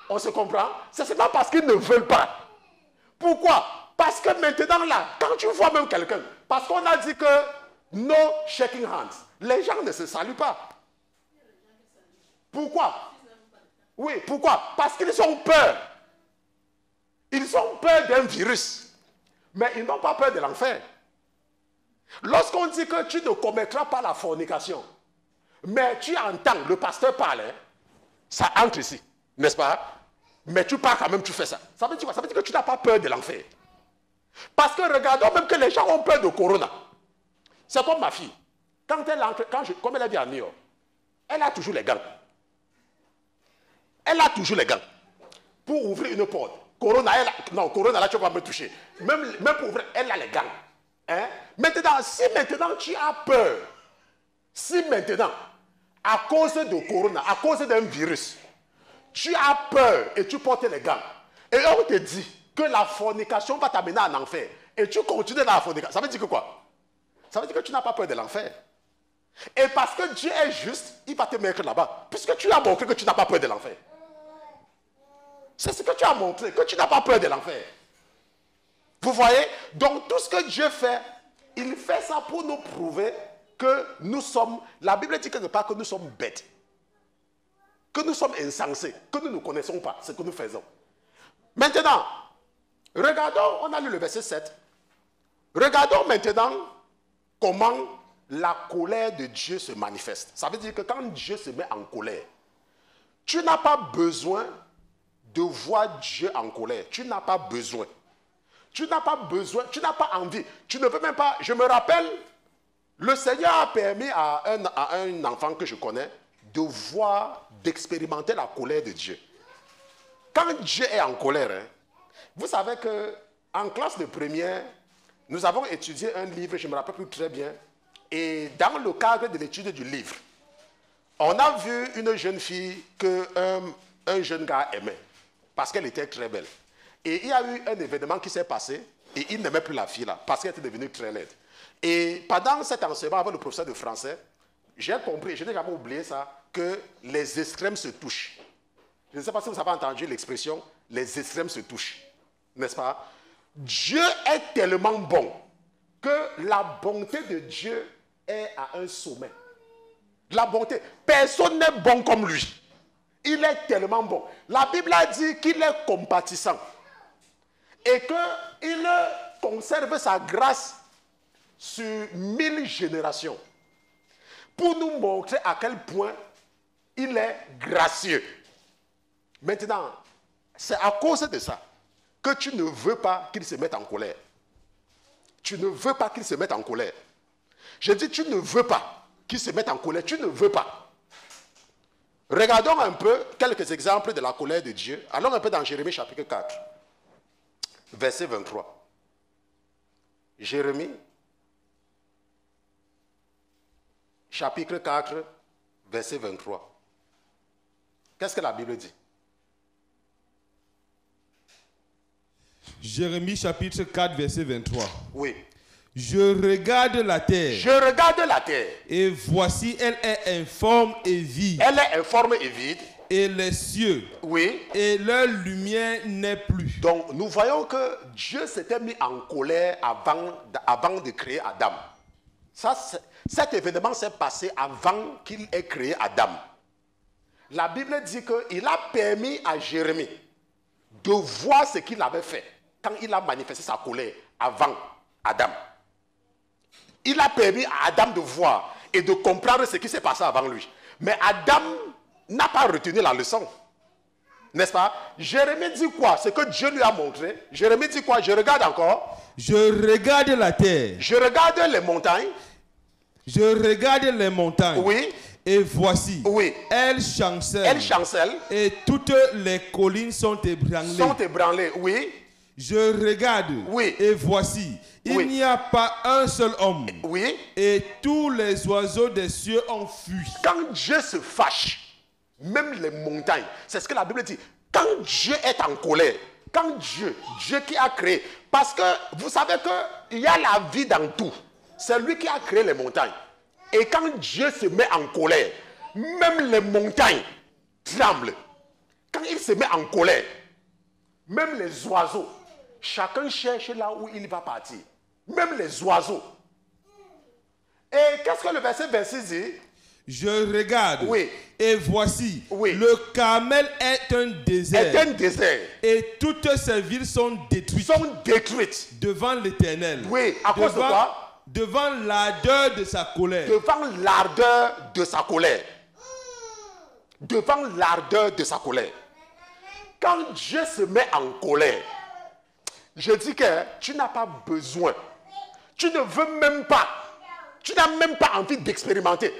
On se comprend? C'est seulement parce qu'ils ne veulent pas. Pourquoi? Parce que maintenant là, quand tu vois même quelqu'un, parce qu'on a dit que no shaking hands, les gens ne se saluent pas. Pourquoi? Oui, pourquoi? Parce qu'ils ont peur. Ils ont peur d'un virus. Mais ils n'ont pas peur de l'enfer. Lorsqu'on dit que tu ne commettras pas la fornication, mais tu entends le pasteur parler, ça entre ici, n'est-ce pas? Mais tu pars quand même, tu fais ça. Ça veut dire quoi? Ça veut dire que tu n'as pas peur de l'enfer. Parce que regardons même que les gens ont peur de Corona. C'est comme ma fille. Quand elle entre, comme elle vient à New York, elle a toujours les gants. Elle a toujours les gants. Pour ouvrir une porte. Corona, Corona là, tu ne vas pas me toucher. Même pour ouvrir, elle a les gants. Hein? Maintenant, si maintenant tu as peur, si maintenant, à cause de Corona, à cause d'un virus, tu as peur et tu portes les gants, et on te dit que la fornication va t'amener en enfer, et tu continues dans la fornication, ça veut dire que quoi? Ça veut dire que tu n'as pas peur de l'enfer. Et parce que Dieu est juste, il va te mettre là-bas, puisque tu as montré que tu n'as pas peur de l'enfer. C'est ce que tu as montré, que tu n'as pas peur de l'enfer. Vous voyez? Donc tout ce que Dieu fait, il fait ça pour nous prouver que nous sommes, la Bible dit quelque part que nous sommes bêtes, que nous sommes insensés, que nous ne connaissons pas ce que nous faisons. Maintenant, regardons, on a lu le verset 7. Regardons maintenant comment la colère de Dieu se manifeste. Ça veut dire que quand Dieu se met en colère, tu n'as pas besoin de voir Dieu en colère. Tu n'as pas besoin. Tu n'as pas besoin, tu n'as pas envie, tu ne veux même pas. Je me rappelle, le Seigneur a permis à un enfant que je connais de voir, d'expérimenter la colère de Dieu. Quand Dieu est en colère, hein, vous savez qu'en classe de première, nous avons étudié un livre, je ne me rappelle plus très bien, et dans le cadre de l'étude du livre, on a vu une jeune fille qu'un jeune gars aimait, parce qu'elle était très belle. Et il y a eu un événement qui s'est passé, et il n'aimait plus la fille là, parce qu'elle était devenue très laide. Et pendant cet enseignement avec le professeur de français, j'ai compris, je n'ai jamais oublié ça, que les extrêmes se touchent. Je ne sais pas si vous avez entendu l'expression, les extrêmes se touchent, n'est-ce pas? Dieu est tellement bon que la bonté de Dieu est à un sommet. La bonté, personne n'est bon comme lui. Il est tellement bon. La Bible a dit qu'il est compatissant et qu'il conserve sa grâce sur 1000 générations pour nous montrer à quel point il est gracieux. Maintenant, c'est à cause de ça que tu ne veux pas qu'il se mette en colère. Tu ne veux pas qu'il se mette en colère. Je dis, tu ne veux pas qu'il se mette en colère. Tu ne veux pas. Regardons un peu quelques exemples de la colère de Dieu. Allons un peu dans Jérémie chapitre 4, verset 23. Jérémie, chapitre 4, verset 23. Qu'est-ce que la Bible dit? Jérémie chapitre 4, verset 23. Oui. Je regarde la terre. Je regarde la terre. Et voici, elle est informe et vide. Elle est informe et vide. Et les cieux. Oui. Et leur lumière n'est plus. Donc, nous voyons que Dieu s'était mis en colère avant de créer Adam. Cet événement s'est passé avant qu'il ait créé Adam. La Bible dit qu'il a permis à Jérémie de voir ce qu'il avait fait quand il a manifesté sa colère avant Adam. Il a permis à Adam de voir et de comprendre ce qui s'est passé avant lui. Mais Adam n'a pas retenu la leçon. N'est-ce pas? Jérémie dit quoi? Ce que Dieu lui a montré. Jérémie dit quoi? Je regarde encore. Je regarde la terre. Je regarde les montagnes. Je regarde les montagnes. Oui. Et voici. Oui. Elles chancellent. Elles chancellent. Et toutes les collines sont ébranlées. Sont ébranlées, oui. Je regarde. Oui. Et voici. Il Oui. n'y a pas un seul homme. Oui. Et tous les oiseaux des cieux ont fui. Quand Dieu se fâche, même les montagnes, c'est ce que la Bible dit. Quand Dieu est en colère, quand Dieu qui a créé, parce que vous savez qu'il y a la vie dans tout. C'est lui qui a créé les montagnes. Et quand Dieu se met en colère, même les montagnes tremblent. Quand il se met en colère, même les oiseaux, chacun cherche là où il va partir. Même les oiseaux. Et qu'est-ce que le verset 26 dit? Je regarde. Oui. Et voici. Oui. Le Carmel est un désert. Est un désert. Et toutes ces villes sont détruites. Sont détruites. Devant l'Éternel. Oui. À cause de quoi? Devant l'ardeur de sa colère. Devant l'ardeur de sa colère. Devant l'ardeur de sa colère. Quand Dieu se met en colère, je dis que tu n'as pas besoin. Tu ne veux même pas. Tu n'as même pas envie d'expérimenter.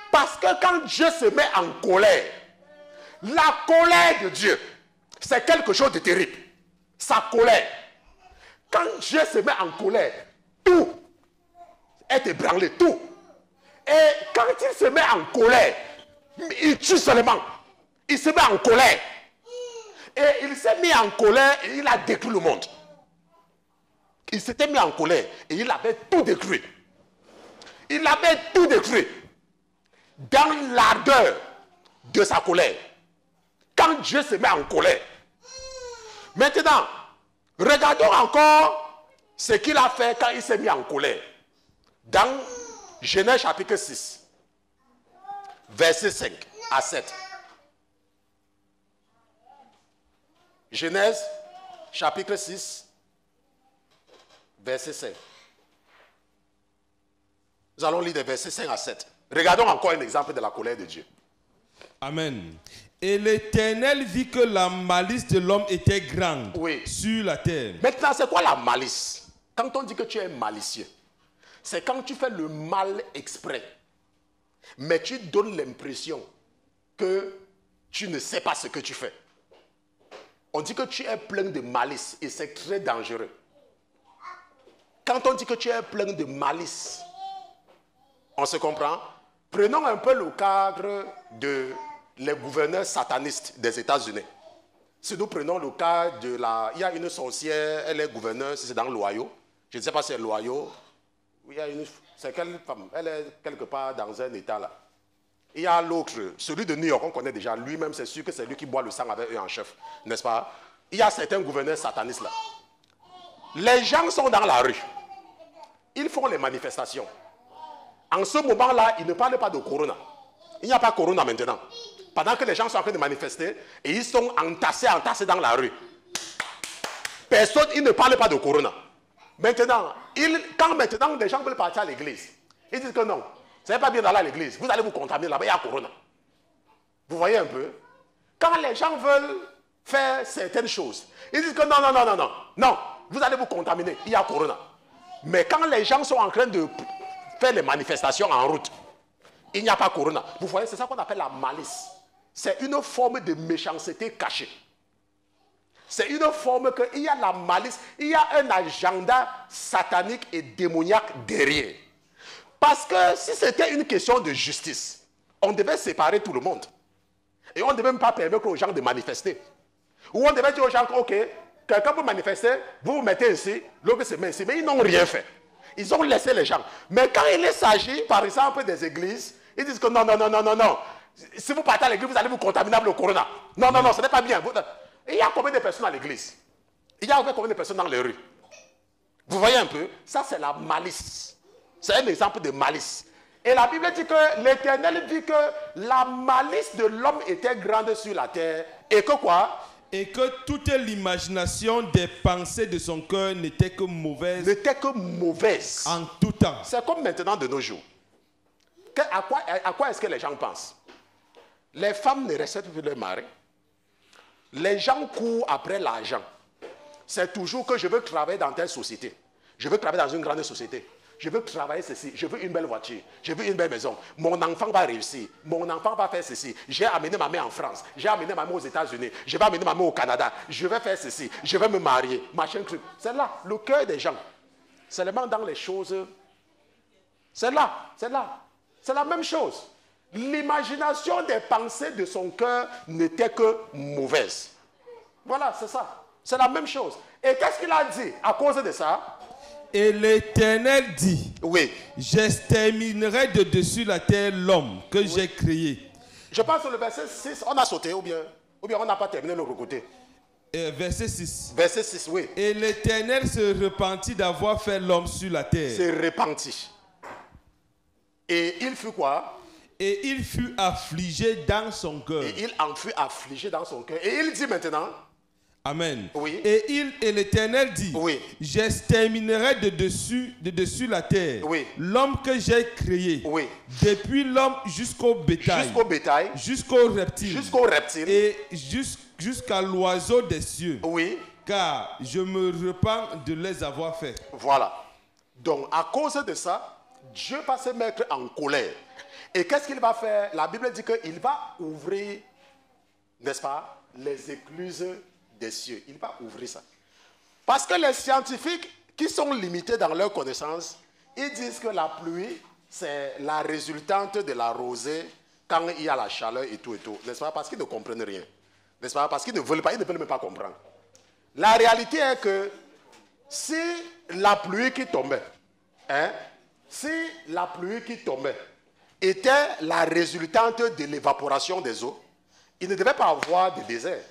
Parce que quand Dieu se met en colère, la colère de Dieu, c'est quelque chose de terrible. Sa colère. Quand Dieu se met en colère, tout est ébranlé, tout. Et quand il se met en colère, il tue seulement. Il se met en colère. Et il s'est mis en colère et il a détruit le monde. Il s'était mis en colère et il avait tout détruit. Il avait tout détruit. Dans l'ardeur de sa colère. Quand Dieu se met en colère. Maintenant, regardons encore ce qu'il a fait quand il s'est mis en colère. Dans Genèse chapitre 6, verset 5 à 7. Genèse chapitre 6, verset 5. Nous allons lire des versets 5 à 7. Regardons encore un exemple de la colère de Dieu. Amen. Et l'Éternel vit que la malice de l'homme était grande Oui. sur la terre. Maintenant, c'est quoi la malice? Quand on dit que tu es malicieux, c'est quand tu fais le mal exprès, mais tu donnes l'impression que tu ne sais pas ce que tu fais. On dit que tu es plein de malice et c'est très dangereux. Quand on dit que tu es plein de malice, on se comprend? Prenons un peu le cadre des gouverneurs satanistes des États-Unis. Si nous prenons le cas de il y a une sorcière, elle est gouverneure, c'est dans l'Ohio. Je ne sais pas si c'est l'Ohio. C'est quelle femme? Elle est quelque part dans un État là. Il y a l'autre, celui de New York, on connaît déjà. Lui-même, c'est sûr que c'est lui qui boit le sang avec eux en chef. N'est-ce pas? Il y a certains gouverneurs satanistes là. Les gens sont dans la rue. Ils font les manifestations. En ce moment-là, ils ne parlent pas de corona. Il n'y a pas corona maintenant. Pendant que les gens sont en train de manifester et ils sont entassés dans la rue. Personne, ils ne parlent pas de corona. Maintenant, quand maintenant les gens veulent partir à l'église, ils disent que non, ce n'est pas bien d'aller à l'église. Vous allez vous contaminer là-bas, il y a corona. Vous voyez un peu? Quand les gens veulent faire certaines choses, ils disent que non, vous allez vous contaminer, il y a corona. Mais quand les gens sont en train de faire les manifestations en route, il n'y a pas corona. Vous voyez, c'est ça qu'on appelle la malice. C'est une forme de méchanceté cachée. C'est une forme qu'il y a la malice, il y a un agenda satanique et démoniaque derrière. Parce que si c'était une question de justice, on devait séparer tout le monde. Et on ne devait même pas permettre aux gens de manifester. Ou on devait dire aux gens, ok, quelqu'un peut manifester, vous vous mettez ici, l'autre se met ici. Mais ils n'ont rien fait. Ils ont laissé les gens. Mais quand il s'agit, par exemple, des églises, ils disent que non. Si vous partez à l'église, vous allez vous contaminer avec le corona. Non, ce n'est pas bien. Il y a combien de personnes à l'église? Il y a combien de personnes dans les rues? Vous voyez un peu? Ça, c'est la malice. C'est un exemple de malice. Et la Bible dit que l'Éternel dit que la malice de l'homme était grande sur la terre. Et que quoi? Et que toute l'imagination des pensées de son cœur n'était que mauvaise. N'était que mauvaise. En tout temps. C'est comme maintenant de nos jours. À quoi est-ce que les gens pensent? Les femmes ne respectent plus leur mari. Les gens courent après l'argent. C'est toujours que je veux travailler dans telle société. Je veux travailler dans une grande société. Je veux travailler ceci. Je veux une belle voiture. Je veux une belle maison. Mon enfant va réussir. Mon enfant va faire ceci. J'ai amené ma mère en France. J'ai amené ma mère aux États-Unis. Je vais amener ma mère au Canada. Je vais faire ceci. Je vais me marier. Machin truc. C'est là, le cœur des gens. Seulement dans les choses. C'est là. C'est la même chose. L'imagination des pensées de son cœur n'était que mauvaise. Voilà, c'est ça. C'est la même chose. Et qu'est-ce qu'il a dit à cause de ça? Et l'Éternel dit, oui, j'exterminerai de dessus la terre l'homme que j'ai créé. Je pense que le verset 6, on a sauté ou bien on n'a pas terminé l'autre côté. Verset 6. Verset 6, oui. Et l'Éternel se repentit d'avoir fait l'homme sur la terre. Se repentit. Et il fut quoi? Et il fut affligé dans son cœur. Et il en fut affligé dans son cœur. Et il dit maintenant. Amen. Oui. Et l'Éternel dit, oui, j'exterminerai de dessus la terre, oui, l'homme que j'ai créé, oui, depuis l'homme jusqu'au bétail, jusqu'au reptile, et jusqu'à l'oiseau des cieux, oui, car je me repens de les avoir fait. Voilà. Donc à cause de ça, Dieu va se mettre en colère. Et qu'est-ce qu'il va faire? La Bible dit qu'il va ouvrir, n'est-ce pas, les écluses des cieux. Il va ouvrir ça. Parce que les scientifiques qui sont limités dans leur connaissance, ils disent que la pluie, c'est la résultante de la rosée quand il y a la chaleur et tout, n'est-ce pas? Parce qu'ils ne comprennent rien. N'est-ce pas? Parce qu'ils ne veulent pas, ils ne veulent même pas comprendre. La réalité est que si la pluie qui tombait, était la résultante de l'évaporation des eaux, il ne devait pas avoir de désert.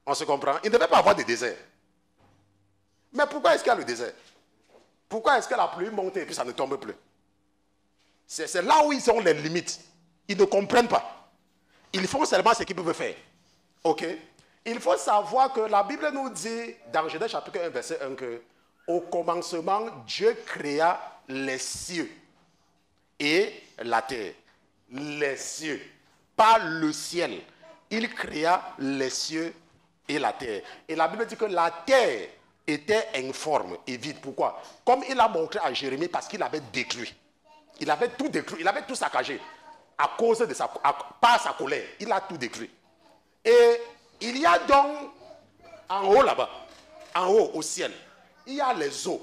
On se comprend? Il ne devait pas avoir de désert. Mais pourquoi est-ce qu'il y a le désert? Pourquoi est-ce que la pluie monte et puis ça ne tombe plus? C'est là où ils ont les limites. Ils ne comprennent pas. Ils font seulement ce qu'ils peuvent faire. Ok? Il faut savoir que la Bible nous dit, dans Genèse chapitre 1, verset 1, que au commencement, Dieu créa les cieux et la terre. Les cieux. par le ciel, il créa les cieux et la terre. Et la Bible dit que la terre était informe et vide. Pourquoi? Comme il a montré à Jérémie, parce qu'il avait détruit. Il avait tout détruit, il avait tout saccagé. À cause de par sa colère, il a tout détruit. Et il y a donc, en haut là-bas, en haut au ciel, il y a les eaux.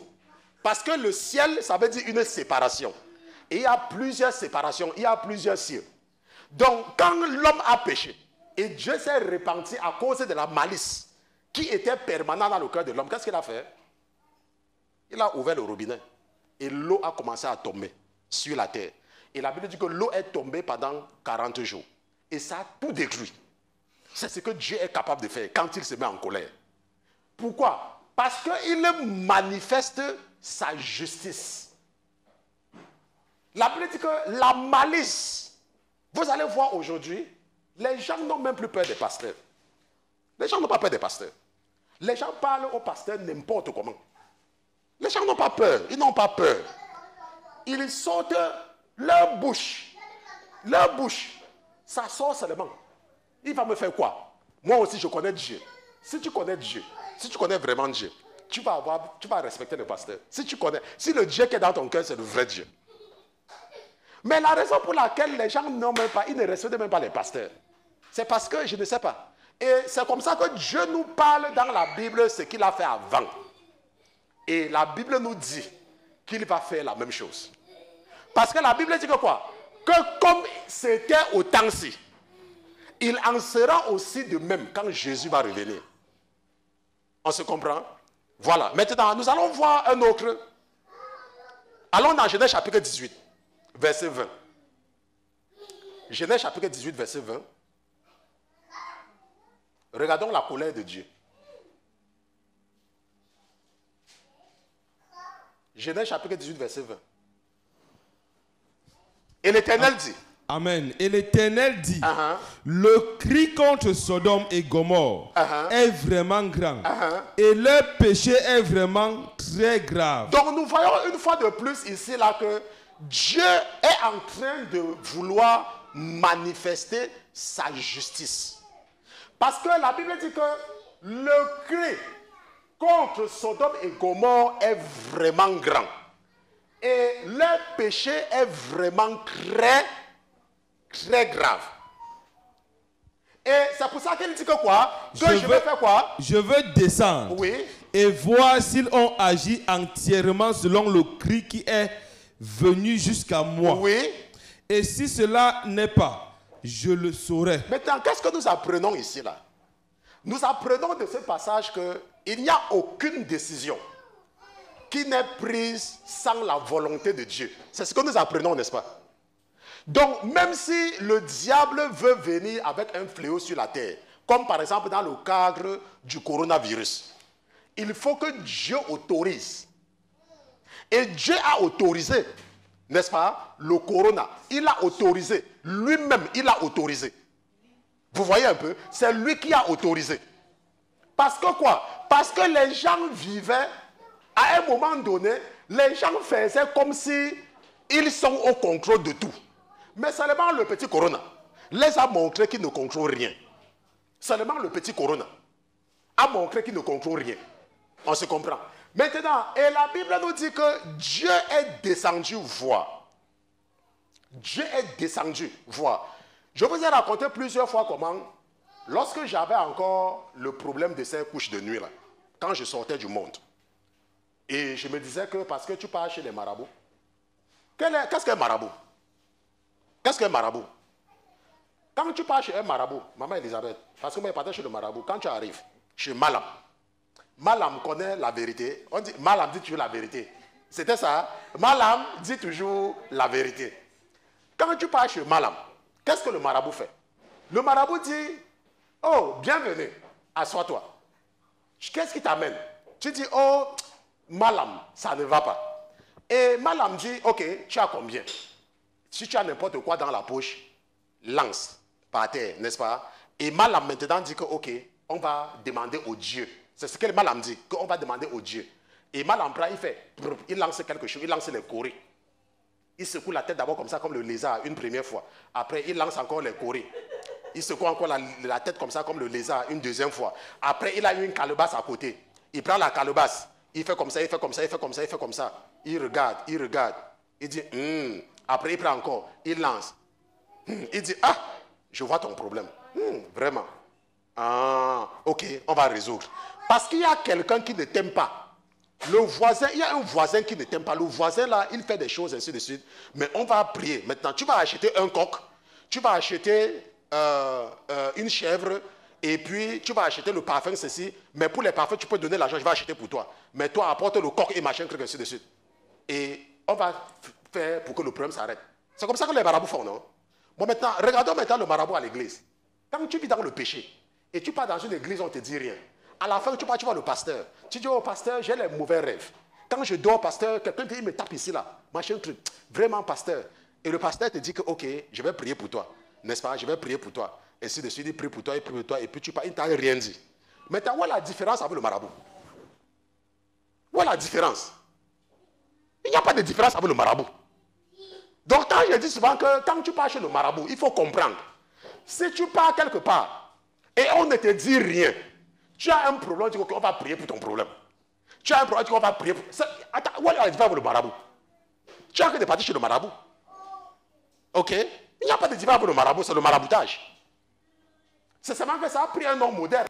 Parce que le ciel, ça veut dire une séparation. Et il y a plusieurs séparations, il y a plusieurs cieux. Donc, quand l'homme a péché, et Dieu s'est repenti à cause de la malice qui était permanente dans le cœur de l'homme, qu'est-ce qu'il a fait? Il a ouvert le robinet. Et l'eau a commencé à tomber sur la terre. Et la Bible dit que l'eau est tombée pendant 40 jours. Et ça a tout détruit. C'est ce que Dieu est capable de faire quand il se met en colère. Pourquoi? Parce qu'il manifeste sa justice. La Bible dit que la malice, vous allez voir aujourd'hui, les gens n'ont même plus peur des pasteurs. Les gens n'ont pas peur des pasteurs. Les gens parlent aux pasteurs n'importe comment. Les gens n'ont pas peur. Ils n'ont pas peur. Ils sortent leur bouche. Leur bouche. Ça sort seulement. Il va me faire quoi? Moi aussi, je connais Dieu. Si tu connais Dieu, si tu connais vraiment Dieu, tu vas respecter le pasteur. Si le Dieu qui est dans ton cœur, c'est le vrai Dieu. Mais la raison pour laquelle les gens n'ont même pas, ils ne respectent même pas les pasteurs, c'est parce que je ne sais pas. Et c'est comme ça que Dieu nous parle dans la Bible ce qu'il a fait avant. Et la Bible nous dit qu'il va faire la même chose. Parce que la Bible dit que quoi? Que comme c'était au temps-ci, il en sera aussi de même quand Jésus va revenir. On se comprend? Voilà. Maintenant, nous allons voir un autre. Allons dans Genèse chapitre 18, verset 20. Genèse chapitre 18, verset 20. Regardons la colère de Dieu. Genèse chapitre 18, verset 20. Et l'Éternel dit. Amen. Et l'Éternel dit, le cri contre Sodome et Gomorrhe est vraiment grand. Et leur péché est vraiment très grave. Donc nous voyons une fois de plus ici là que Dieu est en train de vouloir manifester sa justice. Parce que la Bible dit que le cri contre Sodome et Gomorrhe est vraiment grand. Et leur péché est vraiment très, très grave. Et c'est pour ça qu'il dit que quoi? Que je vais faire quoi? Je veux descendre. Oui. Et voir s'ils ont agi entièrement selon le cri qui est venu jusqu'à moi. Oui. Et si cela n'est pas, je le saurai. Maintenant, qu'est-ce que nous apprenons ici là? Nous apprenons de ce passage qu'il n'y a aucune décision qui n'est prise sans la volonté de Dieu. C'est ce que nous apprenons, n'est-ce pas? Donc, même si le diable veut venir avec un fléau sur la terre, comme par exemple dans le cadre du coronavirus, il faut que Dieu autorise. Et Dieu a autorisé, n'est-ce pas, le corona. Il a autorisé. Lui-même, il a autorisé. Vous voyez un peu? C'est lui qui a autorisé. Parce que quoi? Parce que les gens vivaient, à un moment donné, les gens faisaient comme si ils sont au contrôle de tout. Mais seulement le petit corona les a montré qu'il ne contrôle rien. Seulement le petit corona a montré qu'il ne contrôle rien. On se comprend. Maintenant, et la Bible nous dit que Dieu est descendu voir. Dieu est descendu voir. Je vous ai raconté plusieurs fois comment, lorsque j'avais encore le problème de ces couches de nuit, là, quand je sortais du monde, et je me disais que parce que tu pars chez les marabouts, qu'est-ce qu'un marabout? Qu'est-ce qu'un marabout? Quand tu pars chez un marabout, maman Elisabeth, parce que moi je partais chez le marabout, quand tu arrives chez Malam, Malam connaît la vérité. On dit, Malam dit toujours la vérité. C'était ça. Malam dit toujours la vérité. Quand tu pars chez Malam, qu'est-ce que le marabout fait? Le marabout dit, oh, bienvenue, assois-toi. Qu'est-ce qui t'amène? Tu dis, oh, Malam, ça ne va pas. Et Malam dit, ok, tu as combien? Si tu as n'importe quoi dans la poche, lance par terre, n'est-ce pas? Et Malam maintenant dit que, ok, on va demander au Dieu. C'est ce que Malam dit, qu'on va demander au Dieu. Et Malam prend, il lance quelque chose, il lance les corées. Il secoue la tête d'abord comme ça, comme le lézard, une première fois. Après, il lance encore les corées. Il secoue encore la tête comme ça, comme le lézard, une deuxième fois. Après, il a une calebasse à côté. Il prend la calebasse. Il fait comme ça, il fait comme ça, il fait comme ça, il fait comme ça. Il regarde, il regarde. Il dit, Après, il prend encore. Il lance. Il dit, ah, je vois ton problème. Vraiment. Ah, ok, on va résoudre. Parce qu'il y a quelqu'un qui ne t'aime pas. Le voisin, il y a un voisin qui ne t'aime pas. Le voisin là, il fait des choses ainsi de suite. Mais on va prier. Maintenant, tu vas acheter un coq, tu vas acheter une chèvre, et puis tu vas acheter le parfum, ceci. Mais pour les parfums, tu peux donner l'argent, je vais acheter pour toi. Mais toi, apporte le coq et machin, truc ainsi de suite. Et on va faire pour que le problème s'arrête. C'est comme ça que les marabouts font, non? Bon, maintenant, regardons maintenant le marabout à l'église. Quand tu vis dans le péché, et tu pars dans une église, on ne te dit rien. À la fin, tu pars, tu vois le pasteur. Tu dis au pasteur, j'ai les mauvais rêves. Quand je dors, pasteur, quelqu'un dit, il me tape ici, là. Machin truc. Vraiment, pasteur. Et le pasteur te dit que, ok, je vais prier pour toi. N'est-ce pas? Je vais prier pour toi. Et ainsi de suite, il prie pour toi, il prie pour toi. Et puis tu pars, il ne t'a rien dit. Maintenant, où est la différence avec le marabout? Où est la différence? Il n'y a pas de différence avec le marabout. Donc, quand je dis souvent que quand tu pars chez le marabout, il faut comprendre. Si tu pars quelque part et on ne te dit rien, tu as un problème, tu dis qu'on va prier pour ton problème. Tu as un problème, tu dis qu'on va prier pour... Attends, où est la différence avec le marabout? Tu as que de partir chez le marabout. Ok? Il n'y a pas de différence avec le marabout, c'est le maraboutage. C'est seulement que ça a pris un nom moderne.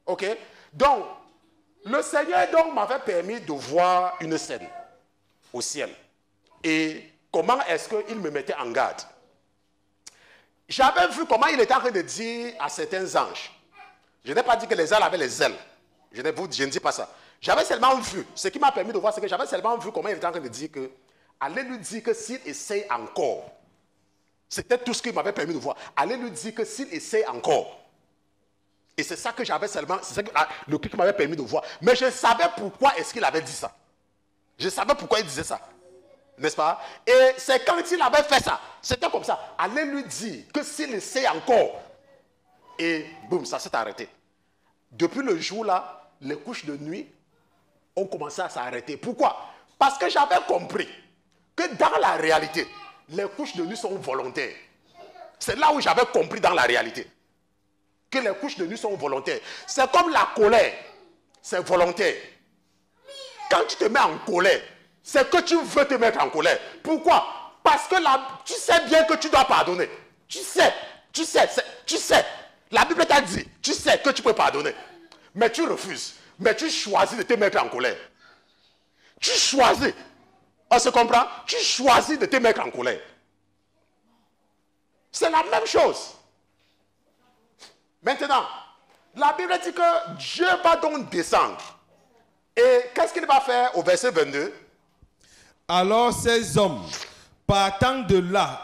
Ok? Donc, le Seigneur donc m'avait permis de voir une scène au ciel. Et comment est-ce qu'il me mettait en garde? J'avais vu comment il était en train de dire à certains anges. Je n'ai pas dit que les anges avaient les ailes. Je ne dis pas ça. J'avais seulement vu. Ce qui m'a permis de voir, c'est que j'avais seulement vu comment il était en train de dire que, allez lui dire que s'il essaye encore, c'était tout ce qu'il m'avait permis de voir. Allez lui dire que s'il essaye encore. Et c'est ça que j'avais seulement, c'est ça que le truc qui m'avait permis de voir. Mais je savais pourquoi est-ce qu'il avait dit ça. Je savais pourquoi il disait ça. N'est-ce pas? Et c'est quand il avait fait ça, c'était comme ça. Allez lui dire que s'il essaie encore. Et boum, ça s'est arrêté. Depuis le jour-là, les couches de nuit ont commencé à s'arrêter. Pourquoi? Parce que j'avais compris que dans la réalité, les couches de nuit sont volontaires. C'est là où j'avais compris dans la réalité. Que les couches de nuit sont volontaires. C'est comme la colère. C'est volontaire. Quand tu te mets en colère, c'est que tu veux te mettre en colère. Pourquoi? Parce que tu sais bien que tu dois pardonner. Tu sais. La Bible t'a dit, tu sais que tu peux pardonner. Mais tu refuses. Mais tu choisis de te mettre en colère. Tu choisis. On se comprend? Tu choisis de te mettre en colère. C'est la même chose. Maintenant, la Bible dit que Dieu va donc descendre. Et qu'est-ce qu'il va faire au verset 22? Alors ces hommes, partant de là,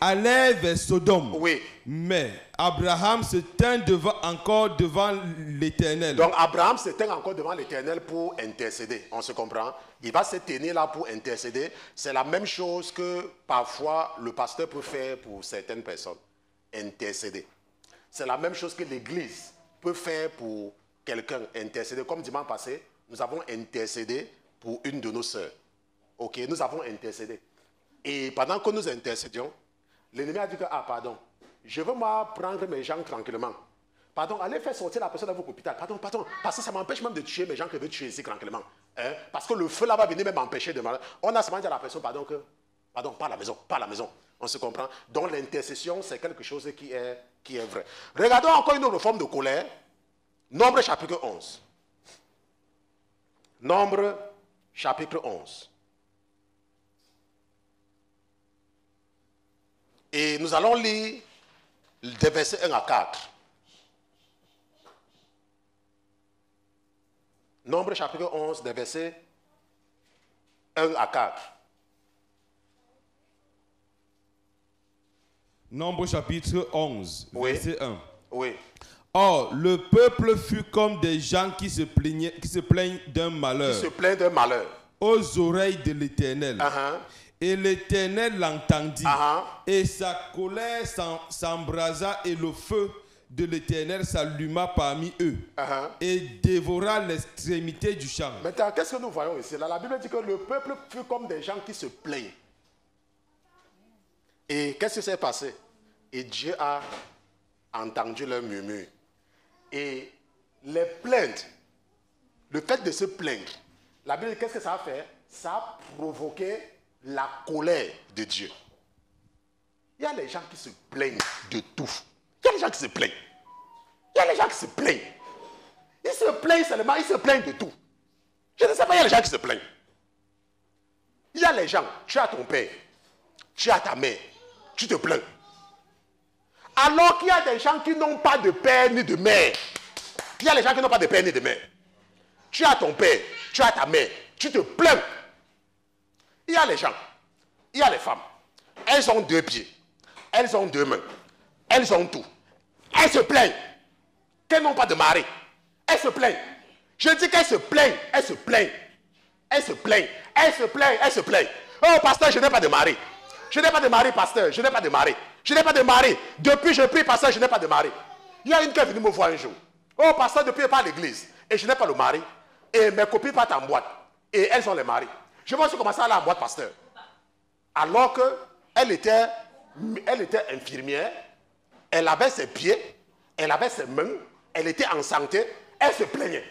allèrent vers Sodome. Oui. Mais Abraham se tint encore devant l'Éternel. Donc Abraham se tint encore devant l'Éternel pour intercéder. On se comprend? Il va se tenir là pour intercéder. C'est la même chose que parfois le pasteur peut faire pour certaines personnes. Intercéder. C'est la même chose que l'Église peut faire pour quelqu'un. Intercéder. Comme dimanche passé, nous avons intercédé pour une de nos sœurs. Ok, nous avons intercédé. Et pendant que nous intercédions, l'ennemi a dit que, ah pardon, je veux moi prendre mes gens tranquillement. Pardon, allez faire sortir la personne dans votre hôpital. Pardon, parce que ça m'empêche même de tuer mes gens que je veux tuer ici tranquillement. Hein? Parce que le feu là va venir même m'empêcher de mal. On a seulement dit à la personne, pardon, pas à la maison. On se comprend. Donc l'intercession, c'est quelque chose qui est vrai. Regardons encore une autre forme de colère. Nombre chapitre 11. Nombre chapitre 11. Et nous allons lire des versets 1 à 4. Nombre chapitre 11, des versets 1 à 4. Nombre chapitre 11, verset 1. Oui. Or, le peuple fut comme des gens qui se plaignent d'un malheur. Qui se plaignent d'un malheur. Aux oreilles de l'Éternel. Et l'Éternel l'entendit. Et sa colère s'embrasa et le feu de l'Éternel s'alluma parmi eux. Et dévora l'extrémité du champ. Maintenant, qu'est-ce que nous voyons ici? Là, la Bible dit que le peuple fut comme des gens qui se plaignent. Et qu'est-ce qui s'est passé? Et Dieu a entendu leur murmure. Et les plaintes, le fait de se plaindre, la Bible, qu'est-ce que ça a fait? Ça a provoqué la colère de Dieu. Il y a les gens qui se plaignent de tout. Il y a les gens qui se plaignent. Il y a les gens qui se plaignent. Ils se plaignent seulement, ils se plaignent de tout. Je ne sais pas, il y a les gens qui se plaignent. Il y a les gens, tu as ton père, tu as ta mère, tu te plains. Alors qu'il y a des gens qui n'ont pas de père ni de mère. Il y a les gens qui n'ont pas de père ni de mère. Tu as ton père, tu as ta mère, tu te plains. Il y a les gens, il y a les femmes. Elles ont 2 pieds, elles ont 2 mains, elles ont tout. Elles se plaignent qu'elles n'ont pas de mari. Elles se plaignent. Je dis qu'elles se plaignent, elles se plaignent. Elles se plaignent, elles se plaignent, elles se plaignent. Oh pasteur, je n'ai pas de mari. Je n'ai pas de mari, pasteur, je n'ai pas de mari. Je n'ai pas de mari. Depuis je prie, pasteur, je n'ai pas de mari. Il y a une qui est venue me voir un jour. Oh pasteur, depuis je pas à l'église. Et je n'ai pas le mari. Et mes copines partent en boîte. Et elles ont les maris. Je vais aussi commencer à aller en boîte, pasteur. Alors qu'elle était infirmière, elle avait ses pieds, elle avait ses mains, elle était en santé, elle se plaignait.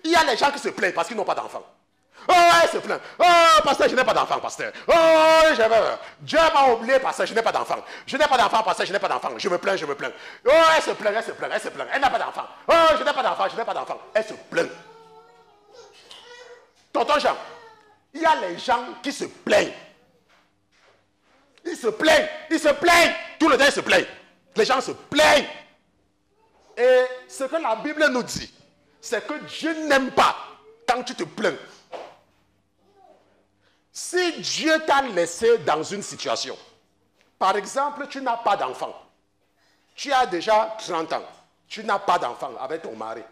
Il y a les gens qui se plaignent parce qu'ils n'ont pas d'enfants. Oh, elle se plaint. Oh, pasteur, je n'ai pas d'enfant, pasteur. Oh, Dieu m'a oublié, pasteur, je n'ai pas d'enfant. Je n'ai pas d'enfant, pasteur, je n'ai pas d'enfant. Je me plains, je me plains. Oh, elle se plaint, elle se plaint, elle se plaint. Elle n'a pas d'enfant. Oh, je n'ai pas d'enfant, je n'ai pas d'enfant. Elle se plaint. Tonton Jean, il y a les gens qui se plaignent. Ils se plaignent, ils se plaignent. Tout le temps, ils se plaignent. Les gens se plaignent. Et ce que la Bible nous dit, c'est que Dieu n'aime pas quand tu te plains. Si Dieu t'a laissé dans une situation, par exemple, tu n'as pas d'enfant, tu as déjà 30 ans, tu n'as pas d'enfant avec ton mari,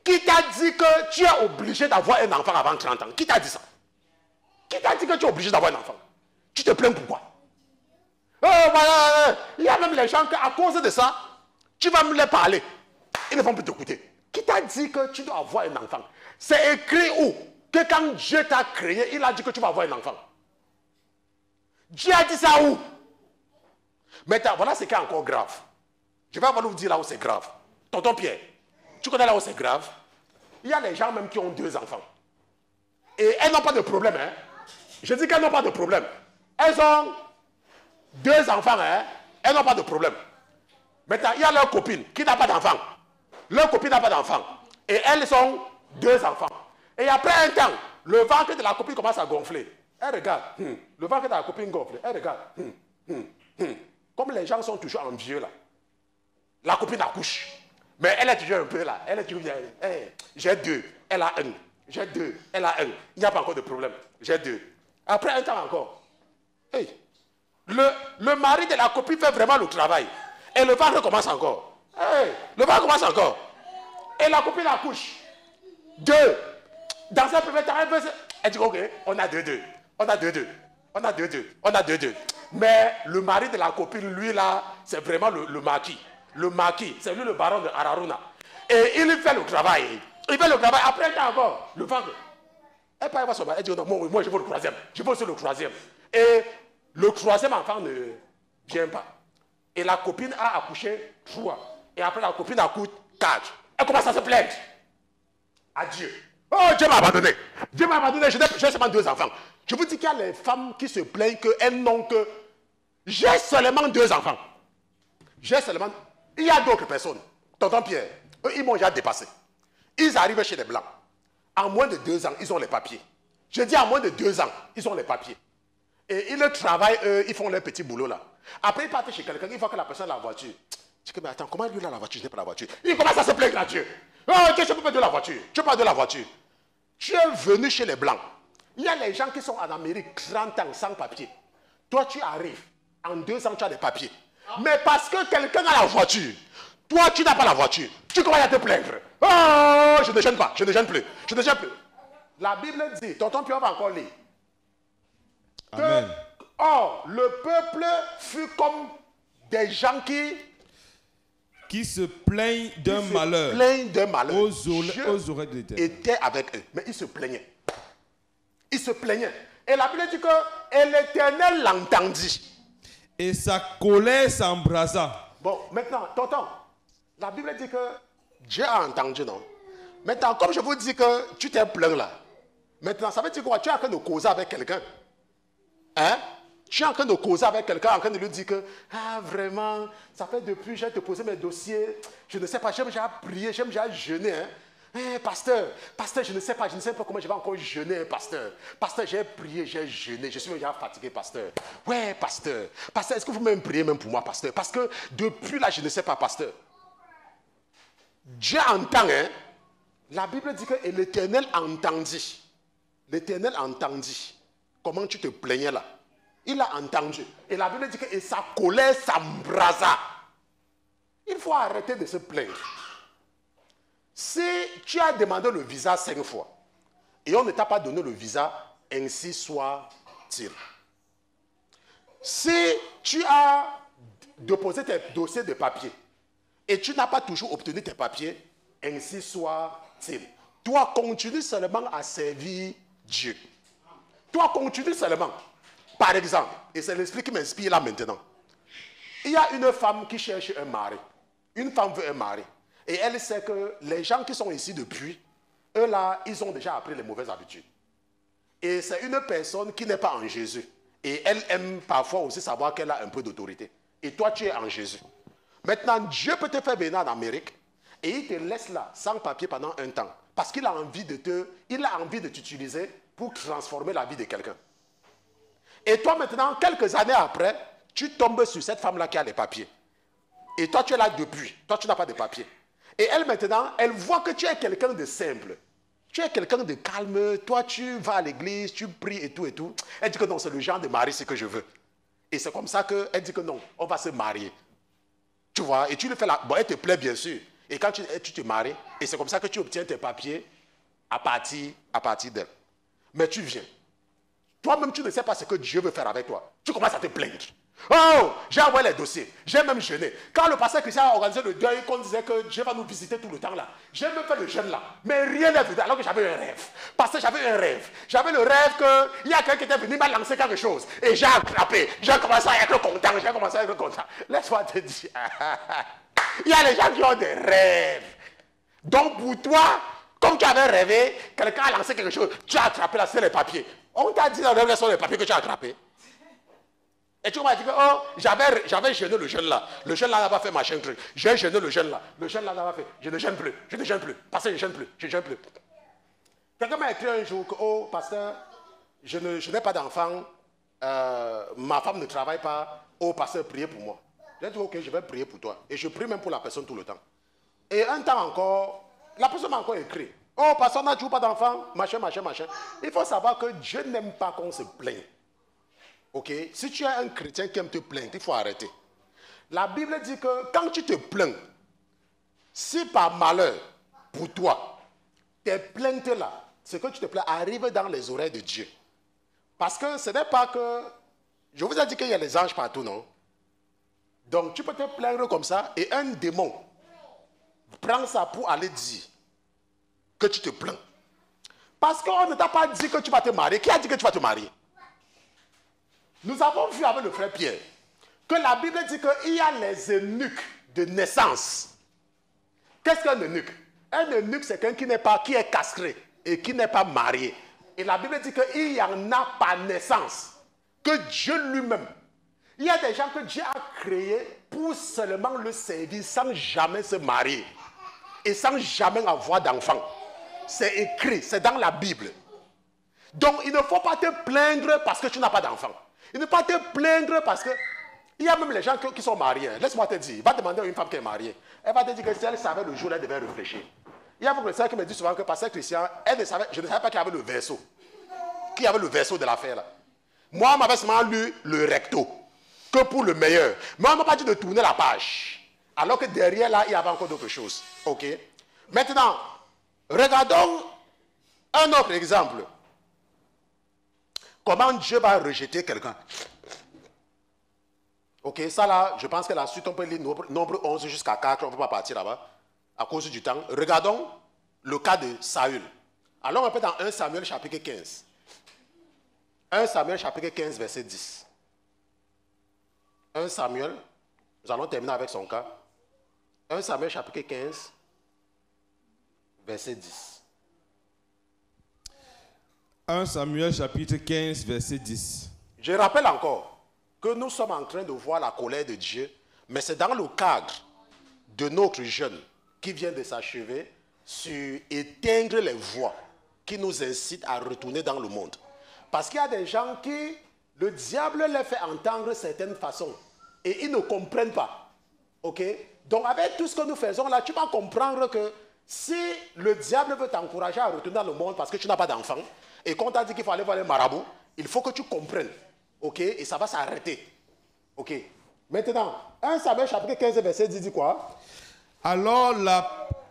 qui t'a dit que tu es obligé d'avoir un enfant avant 30 ans? Qui t'a dit ça? Qui t'a dit que tu es obligé d'avoir un enfant? Tu te plains pourquoi? Oh, voilà, il y a même les gens qui, à cause de ça, tu vas me les parler. Ils ne vont plus t'écouter. Qui t'a dit que tu dois avoir un enfant? C'est écrit où? Que quand Dieu t'a créé, il a dit que tu vas avoir un enfant. Dieu a dit ça où? Maintenant, voilà ce qui est encore grave. Je vais vous dire là où c'est grave. Tonton Pierre, tu connais là où c'est grave? Il y a les gens même qui ont 2 enfants. Et elles n'ont pas de problème. Hein? Je dis qu'elles n'ont pas de problème. Elles ont 2 enfants. Hein? Elles n'ont pas de problème. Maintenant, il y a leur copine qui n'a pas d'enfant. Leur copine n'a pas d'enfant. Et elles ont 2 enfants. Et après un temps, le ventre de la copine commence à gonfler. Elle regarde. Le ventre de la copine gonfle. Elle regarde. Comme les gens sont toujours envieux là. La copine accouche. Mais elle est toujours un peu là. Elle est toujours bien. Hey, j'ai 2. Elle a 1. J'ai 2. Elle a 1. Il n'y a pas encore de problème. J'ai 2. Après un temps encore. Hey, le mari de la copine fait vraiment le travail. Et le ventre commence encore. Hey, le ventre commence encore. Et la copine accouche. 2. Dans un premier temps, elle dit ok, on a 2-2. On a 2-2. On a 2-2. On a 2-2. Mais le mari de la copine, lui là, c'est vraiment le marquis. Le marquis, c'est lui le baron de Araruna. Et il fait le travail. Il fait le travail. Après un temps encore, le ventre. Elle parle pas son mari. Elle dit non, moi je veux le 3e. Je veux aussi le 3e. Et le 3e enfant ne vient pas. Et la copine a accouché 3. Et après la copine accouche 4. Elle commence à se plaindre à Dieu. Oh, Dieu m'a abandonné. Dieu m'a abandonné. J'ai seulement 2 enfants. Je vous dis qu'il y a les femmes qui se plaignent qu'elles n'ont que... J'ai seulement 2 enfants. J'ai seulement... Il y a d'autres personnes. Tonton Pierre, eux, ils m'ont déjà dépassé. Ils arrivent chez les Blancs. En moins de 2 ans, ils ont les papiers. Je dis en moins de 2 ans, ils ont les papiers. Et ils travaillent, ils font leur petit boulot là. Après, ils partent chez quelqu'un, ils voient que la personne a la voiture. Je dis, mais attends, comment lui a la voiture? Je n'ai pas la voiture. Il commence à se plaindre à Dieu. Oh, Dieu, je peux pas de la voiture. Tu parles de la voiture. Tu es venu chez les Blancs. Il y a les gens qui sont en Amérique 30 ans sans papier. Toi, tu arrives. En 2 ans, tu as des papiers. Mais parce que quelqu'un a la voiture, toi, tu n'as pas la voiture. Tu commences à te plaindre. Oh, je ne gêne pas. Je ne gêne plus. Je ne gêne plus. La Bible dit, tonton Pierre va encore lire. Amen. Or, le peuple fut comme des gens qui se plaignent d'un malheur, aux oreilles de l'Éternel. Était avec eux, mais ils se plaignaient. Ils se plaignaient. Et la Bible dit que l'Éternel l'entendit. Et sa colère s'embrasa. Bon, maintenant, tonton, la Bible dit que Dieu a entendu, non? Maintenant, comme je vous dis que tu t'es plaint là, maintenant, ça veut dire quoi? Tu es en train de causer avec quelqu'un. Hein? Tu es en train de causer avec quelqu'un, en train de lui dire que, ah, vraiment, ça fait depuis, j'ai te posé mes dossiers, je ne sais pas, j'aime déjà prier, j'aime déjà jeûner, hein? Pasteur, je ne sais pas comment je vais encore jeûner, pasteur. Pasteur, j'ai prié, j'ai jeûné, je suis déjà fatigué, pasteur. Ouais, pasteur, est-ce que vous même priez même pour moi, pasteur? Parce que depuis là, je ne sais pas, pasteur. Dieu entend, hein? La Bible dit que et l'Éternel entendit. L'Éternel entendit. Comment tu te plaignais là? Il a entendu. Et la Bible dit que et sa colère s'embrasa. Il faut arrêter de se plaindre. Si tu as demandé le visa 5 fois et on ne t'a pas donné le visa, ainsi soit-il. Si tu as déposé tes dossiers de papier et tu n'as pas toujours obtenu tes papiers, ainsi soit-il. Toi, continue seulement à servir Dieu. Toi, continue seulement. Par exemple, et c'est l'esprit qui m'inspire là maintenant. Il y a une femme qui cherche un mari. Une femme veut un mari. Et elle sait que les gens qui sont ici depuis, eux là, ils ont déjà appris les mauvaises habitudes. Et c'est une personne qui n'est pas en Jésus. Et elle aime parfois aussi savoir qu'elle a un peu d'autorité. Et toi, tu es en Jésus. Maintenant, Dieu peut te faire venir en Amérique et il te laisse là, sans papier pendant un temps. Parce qu'il a envie de t'utiliser pour transformer la vie de quelqu'un. Et toi maintenant, quelques années après, tu tombes sur cette femme-là qui a les papiers. Et toi, tu es là depuis. Toi, tu n'as pas de papiers. Et elle maintenant, elle voit que tu es quelqu'un de simple. Tu es quelqu'un de calme. Toi, tu vas à l'église, tu pries et tout et tout. Elle dit que non, c'est le genre de mari, c'est que je veux. Et c'est comme ça qu'elle dit que non, on va se marier. Tu vois, et tu le fais là. Bon, elle te plaît bien sûr. Et quand tu te maries, et c'est comme ça que tu obtiens tes papiers à partir d'elle. Mais tu viens. Toi-même, tu ne sais pas ce que Dieu veut faire avec toi. Tu commences à te plaindre. Oh, j'ai envoyé les dossiers. J'ai même jeûné. Quand le pasteur Christian a organisé le deuil, qu'on disait que Dieu va nous visiter tout le temps là. J'ai même fait le jeûne là. Mais rien n'est venu alors que j'avais un rêve. Parce que j'avais un rêve. J'avais le rêve qu'il y a quelqu'un qui était venu m'a lancé quelque chose. Et j'ai attrapé. J'ai commencé à être content. Laisse-moi te dire. Il y a les gens qui ont des rêves. Donc pour toi, comme tu avais rêvé, quelqu'un a lancé quelque chose. Tu as attrapé là, c'est les papiers. On t'a dit dans le rêve, ce sont les papiers que tu as attrapés. Et tu m'as dit que oh, j'avais jeûné le jeûne là. Le jeûne là n'a pas fait machin truc. J'ai jeûné le jeûne là. Le jeûne là n'a pas fait. Je ne jeûne plus. Parce que je ne jeûne plus. Quelqu'un m'a écrit un jour que oh, pasteur, je n'ai pas d'enfant. Ma femme ne travaille pas. Oh, pasteur, priez pour moi. J'ai dit ok, je vais prier pour toi. Et je prie même pour la personne tout le temps. Et un temps encore, la personne m'a encore écrit. Oh, pasteur, n'a toujours pas d'enfant. Machin. Il faut savoir que Dieu n'aime pas qu'on se plaigne. Ok, si tu es un chrétien qui aime te plaindre, il faut arrêter. La Bible dit que quand tu te plains, si par malheur, pour toi, tes plaintes là, ce que tu te plains arrive dans les oreilles de Dieu. Parce que ce n'est pas que... Je vous ai dit qu'il y a les anges partout, non? Donc tu peux te plaindre comme ça et un démon prend ça pour aller dire que tu te plains. Parce qu'on ne t'a pas dit que tu vas te marier. Qui a dit que tu vas te marier? Nous avons vu avec le frère Pierre que la Bible dit qu'il y a les eunuques de naissance. Qu'est-ce qu'un eunuque? Un eunuque, c'est quelqu'un qui est castré et qui n'est pas marié. Et la Bible dit qu'il y en a par naissance. Que Dieu lui-même. Il y a des gens que Dieu a créés pour seulement le servir sans jamais se marier. Et sans jamais avoir d'enfant. C'est écrit, c'est dans la Bible. Donc il ne faut pas te plaindre parce que tu n'as pas d'enfant. Il ne faut pas te plaindre parce que... Il y a même les gens qui sont mariés. Laisse-moi te dire. Va demander à une femme qui est mariée. Elle va te dire que si elle savait le jour, elle devait réfléchir. Il y a beaucoup de gens qui me disent souvent que pasteur Christian, je ne savais pas qu'il y avait le verso. Qu'il y avait le verso de l'affaire là. Moi, on m'avait seulement lu le recto. Que pour le meilleur. Mais on ne m'a pas dit de tourner la page. Alors que derrière là, il y avait encore d'autres choses. Ok? Maintenant, regardons un autre exemple. Comment Dieu va rejeter quelqu'un? Ok, ça là, je pense que la suite, on peut lire nombre 11 jusqu'à 4, on ne peut pas partir là-bas, à cause du temps. Regardons le cas de Saül. Alors on peut dans 1 Samuel chapitre 15. 1 Samuel chapitre 15, verset 10. 1 Samuel, nous allons terminer avec son cas. 1 Samuel chapitre 15, verset 10. 1 Samuel chapitre 15, verset 10. Je rappelle encore que nous sommes en train de voir la colère de Dieu, mais c'est dans le cadre de notre jeûne qui vient de s'achever sur éteindre les voix qui nous incitent à retourner dans le monde. Parce qu'il y a des gens qui, le diable les fait entendre certaines façons et ils ne comprennent pas. Ok? Donc avec tout ce que nous faisons là, tu vas comprendre que si le diable veut t'encourager à retourner dans le monde parce que tu n'as pas d'enfant et qu'on t'a dit qu'il faut aller voir les marabouts, il faut que tu comprennes. Ok? Et ça va s'arrêter. Ok? Maintenant, 1 Samuel chapitre 15 verset 10 dit quoi? Alors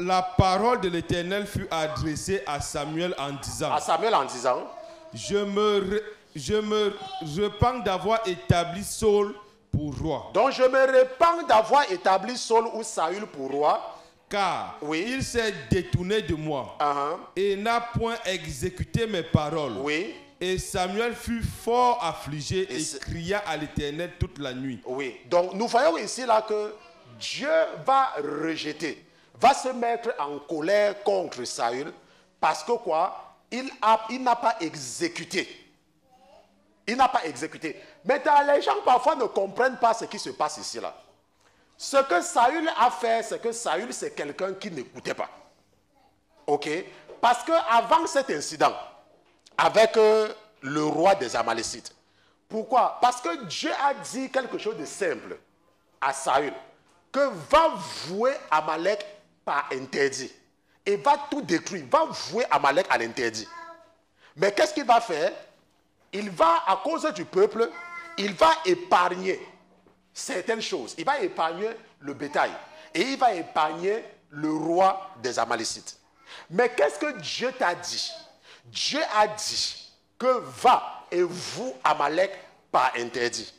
la parole de l'Éternel fut adressée à Samuel en disant. À Samuel en disant. Je me repens d'avoir établi Saul pour roi. Donc je me repens d'avoir établi Saul ou Saül pour roi. Car oui, il s'est détourné de moi et n'a point exécuté mes paroles. Oui. Et Samuel fut fort affligé et cria à l'Éternel toute la nuit. Oui. Donc nous voyons ici là que Dieu va rejeter, va se mettre en colère contre Saül parce que quoi? Il n'a pas exécuté. Il n'a pas exécuté. Mais les gens parfois ne comprennent pas ce qui se passe ici là. Ce que Saül a fait, c'est que Saül c'est quelqu'un qui n'écoutait pas. Ok? Parce que avant cet incident avec le roi des Amalécites. Pourquoi? Parce que Dieu a dit quelque chose de simple à Saül. Que va vouer Amalek par interdit. Et va tout détruire. Va vouer Amalek à l'interdit. Mais qu'est-ce qu'il va faire? Il va, à cause du peuple, il va épargner certaines choses. Il va épargner le bétail. Et il va épargner le roi des Amalécites. Mais qu'est-ce que Dieu t'a dit? Dieu a dit que va et vous Amalek par interdit.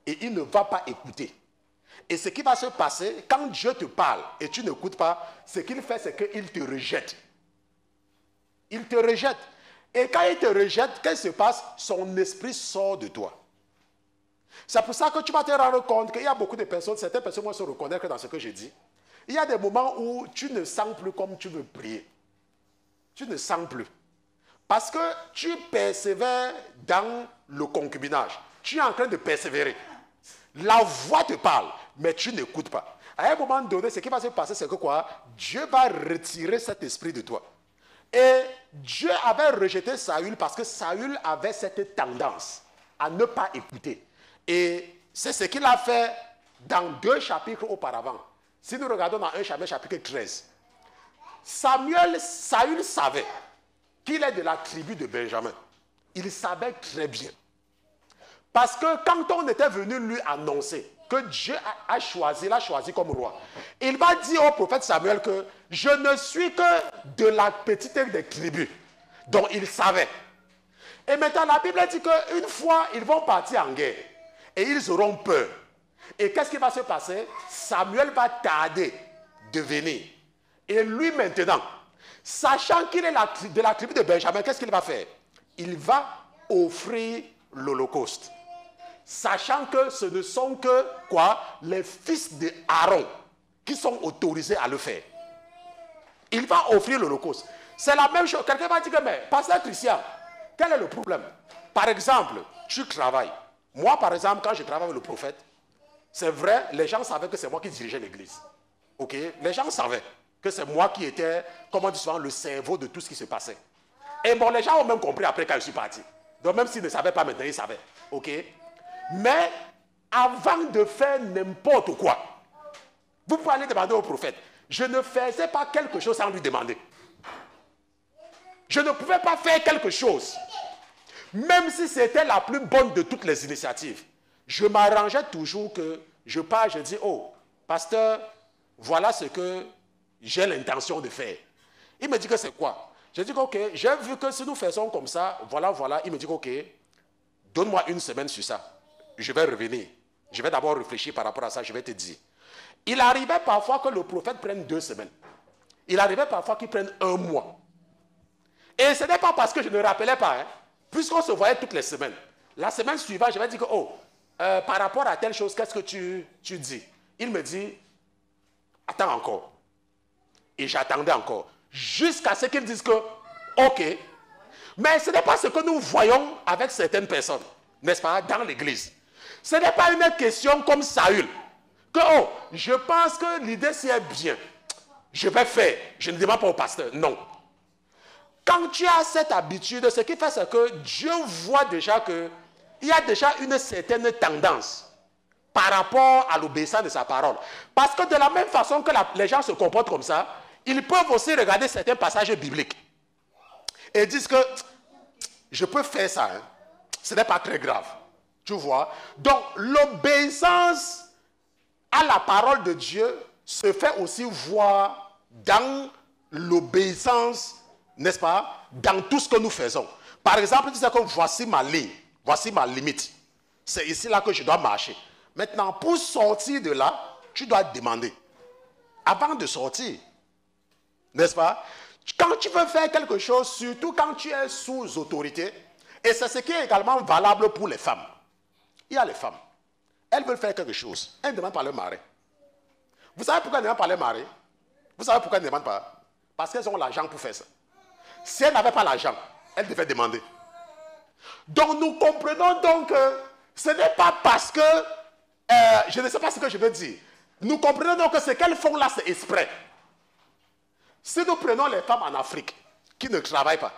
Et il ne va pas écouter. Et ce qui va se passer, quand Dieu te parle et tu n'écoutes pas, ce qu'il fait, c'est qu'il te rejette. Il te rejette. Et quand il te rejette, qu'est-ce qui se passe? Son esprit sort de toi. C'est pour ça que tu vas te rendre compte qu'il y a beaucoup de personnes, certaines personnes vont se reconnaître dans ce que je dis. Il y a des moments où tu ne sens plus comme tu veux prier. Tu ne sens plus. Parce que tu persévères dans le concubinage. Tu es en train de persévérer. La voix te parle, mais tu n'écoutes pas. À un moment donné, ce qui va se passer, c'est que quoi? Dieu va retirer cet esprit de toi. Et Dieu avait rejeté Saül parce que Saül avait cette tendance à ne pas écouter. Et c'est ce qu'il a fait dans 2 chapitres auparavant. Si nous regardons dans 1 chapitre 13, Saül savait qu'il est de la tribu de Benjamin. Il savait très bien. Parce que quand on était venu lui annoncer que Dieu l'a choisi comme roi, il va dire au prophète Samuel que je ne suis que de la petite des tribus. Donc il savait. Et maintenant la Bible dit qu'une fois ils vont partir en guerre et ils auront peur. Et qu'est-ce qui va se passer? Samuel va tarder de venir. Et lui maintenant, sachant qu'il est de la tribu de Benjamin, qu'est-ce qu'il va faire? Il va offrir l'Holocauste. Sachant que ce ne sont que quoi? Les fils de Aaron qui sont autorisés à le faire. Il va offrir l'Holocauste. C'est la même chose. Quelqu'un va dire que, mais, pasteur Christian, quel est le problème? Par exemple, tu travailles. Moi, par exemple, quand je travaille avec le prophète, c'est vrai, les gens savaient que c'est moi qui dirigeais l'église. Ok? Les gens savaient que c'est moi qui étais, comme on dit souvent, le cerveau de tout ce qui se passait. Et bon, les gens ont même compris après quand je suis parti. Donc même s'ils ne savaient pas maintenant, ils savaient. Ok? Mais avant de faire n'importe quoi, vous pouvez aller demander au prophète. Je ne faisais pas quelque chose sans lui demander. Je ne pouvais pas faire quelque chose. Même si c'était la plus bonne de toutes les initiatives. Je m'arrangeais toujours que je pars, je dis, oh, pasteur, voilà ce que j'ai l'intention de faire. Il me dit que c'est quoi? Je dis, ok, j'ai vu que si nous faisons comme ça, voilà. Il me dit, ok, donne-moi une semaine sur ça. Je vais revenir. Je vais d'abord réfléchir par rapport à ça, je vais te dire. Il arrivait parfois que le prophète prenne 2 semaines. Il arrivait parfois qu'il prenne 1 mois. Et ce n'est pas parce que je ne rappelais pas, hein, puisqu'on se voyait toutes les semaines. La semaine suivante, je vais dire que, oh, par rapport à telle chose, qu'est-ce que tu dis? Il me dit, attends encore. Et j'attendais encore. Jusqu'à ce qu'ils disent que, ok. Mais ce n'est pas ce que nous voyons avec certaines personnes, n'est-ce pas, dans l'église. Ce n'est pas une question comme Saül. Que, oh, je pense que l'idée c'est bien. Je vais faire. Je ne demande pas au pasteur. Non. Quand tu as cette habitude, ce qui fait, c'est que Dieu voit déjà qu'il y a déjà une certaine tendance par rapport à l'obéissance de sa parole. Parce que de la même façon que les gens se comportent comme ça, ils peuvent aussi regarder certains passages bibliques et disent que je peux faire ça, hein. Ce n'est pas très grave. Tu vois? Donc, l'obéissance à la parole de Dieu se fait aussi voir dans l'obéissance, n'est-ce pas, dans tout ce que nous faisons. Par exemple, tu sais que voici ma ligne, voici ma limite. C'est ici là que je dois marcher. Maintenant, pour sortir de là, tu dois demander. Avant de sortir, n'est-ce pas? Quand tu veux faire quelque chose, surtout quand tu es sous autorité, et c'est ce qui est également valable pour les femmes. Il y a les femmes, elles veulent faire quelque chose, elles demandent par leur mari. Vous savez pourquoi elles demandent par leur mari? Vous savez pourquoi elles ne demandent pas? Parce qu'elles ont l'argent pour faire ça. Si elles n'avaient pas l'argent, elles devaient demander. Donc nous comprenons donc que ce n'est pas parce que, je ne sais pas ce que je veux dire. Nous comprenons donc que ce qu'elles font là, c'est exprès. Si nous prenons les femmes en Afrique qui ne travaillent pas,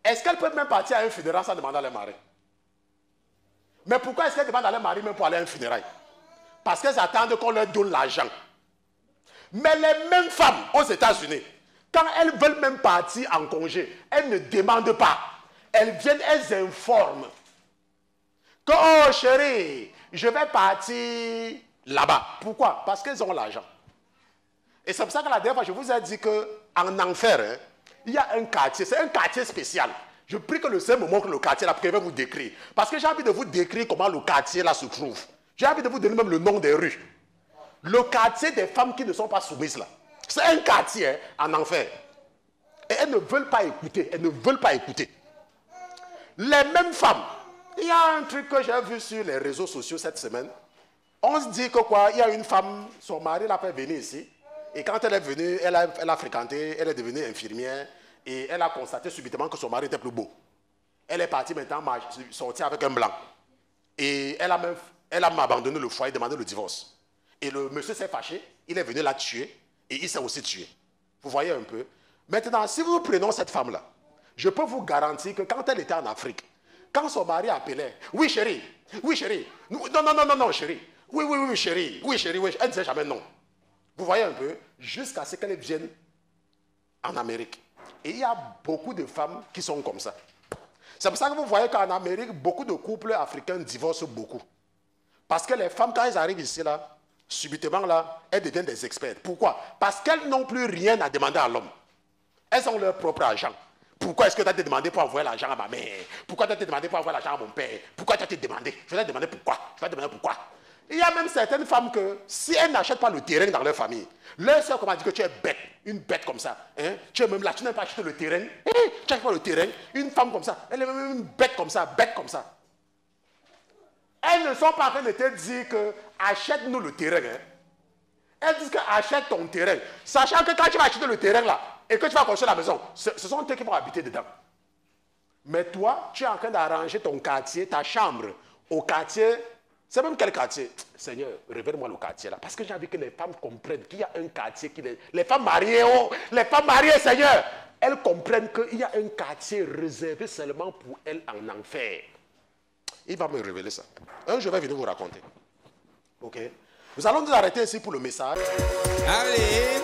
est-ce qu'elles peuvent même partir à un funérail sans demander à leur mari? Mais pourquoi est-ce qu'elles demandent à leur mari même pour aller à un funérail? Parce qu'elles attendent qu'on leur donne l'argent. Mais les mêmes femmes aux États-Unis, quand elles veulent même partir en congé, elles ne demandent pas. Elles viennent, elles informent. Que, oh chérie, je vais partir là-bas. Pourquoi? Parce qu'elles ont l'argent. Et c'est pour ça que la dernière fois, je vous ai dit qu'en enfer, hein, il y a un quartier, c'est un quartier spécial. Je prie que le Seigneur me montre le quartier là, pour qu'il va vous décrire. Parce que j'ai envie de vous décrire comment le quartier là se trouve. J'ai envie de vous donner même le nom des rues. Le quartier des femmes qui ne sont pas soumises là. C'est un quartier hein, en enfer. Et elles ne veulent pas écouter. Elles ne veulent pas écouter. Les mêmes femmes. Il y a un truc que j'ai vu sur les réseaux sociaux cette semaine. On se dit que quoi, il y a une femme, son mari l'a fait venir ici. Et quand elle est venue, elle a fréquenté, elle est devenue infirmière. Et elle a constaté subitement que son mari était plus beau. Elle est partie maintenant sortir avec un blanc. Et elle a même abandonné le foyer, demandé le divorce. Et le monsieur s'est fâché, il est venu la tuer. Et il s'est aussi tué. Vous voyez un peu. Maintenant, si vous prenez cette femme-là, je peux vous garantir que quand elle était en Afrique, quand son mari appelait, oui chérie, non chérie, oui chérie, elle ne disait jamais non. Vous voyez un peu, jusqu'à ce qu'elle vienne en Amérique. Et il y a beaucoup de femmes qui sont comme ça. C'est pour ça que vous voyez qu'en Amérique, beaucoup de couples africains divorcent beaucoup. Parce que les femmes, quand elles arrivent ici, là, subitement, là, elles deviennent des experts. Pourquoi? Parce qu'elles n'ont plus rien à demander à l'homme. Elles ont leur propre argent. Pourquoi est-ce que tu as demandé pour envoyer l'argent à ma mère? Pourquoi tu as demandé pour envoyer l'argent à mon père? Pourquoi tu as demandé? Je vais te demander pourquoi. Je vais te demander pourquoi. Il y a même certaines femmes que, si elles n'achètent pas le terrain dans leur famille, leur soeur comment dit que tu es bête, une bête comme ça, hein? Tu es même là, tu n'as pas acheté le terrain, tu n'achètes pas le terrain, une femme comme ça, elle est même une bête comme ça, Elles ne sont pas en train de te dire que achète-nous le terrain. Hein? Elles disent que achète ton terrain, sachant que quand tu vas acheter le terrain là, et que tu vas construire la maison, ce sont eux qui vont habiter dedans. Mais toi, tu es en train d'arranger ton quartier, ta chambre, au quartier. C'est même quel quartier? Seigneur, révèle-moi le quartier là. Parce que j'ai envie que les femmes comprennent qu'il y a un quartier qui est... Les femmes mariées, les femmes mariées, Seigneur, elles comprennent qu'il y a un quartier réservé seulement pour elles en enfer. Il va me révéler ça. Je vais venir vous raconter. Ok? Nous allons nous arrêter ici pour le message. Allez!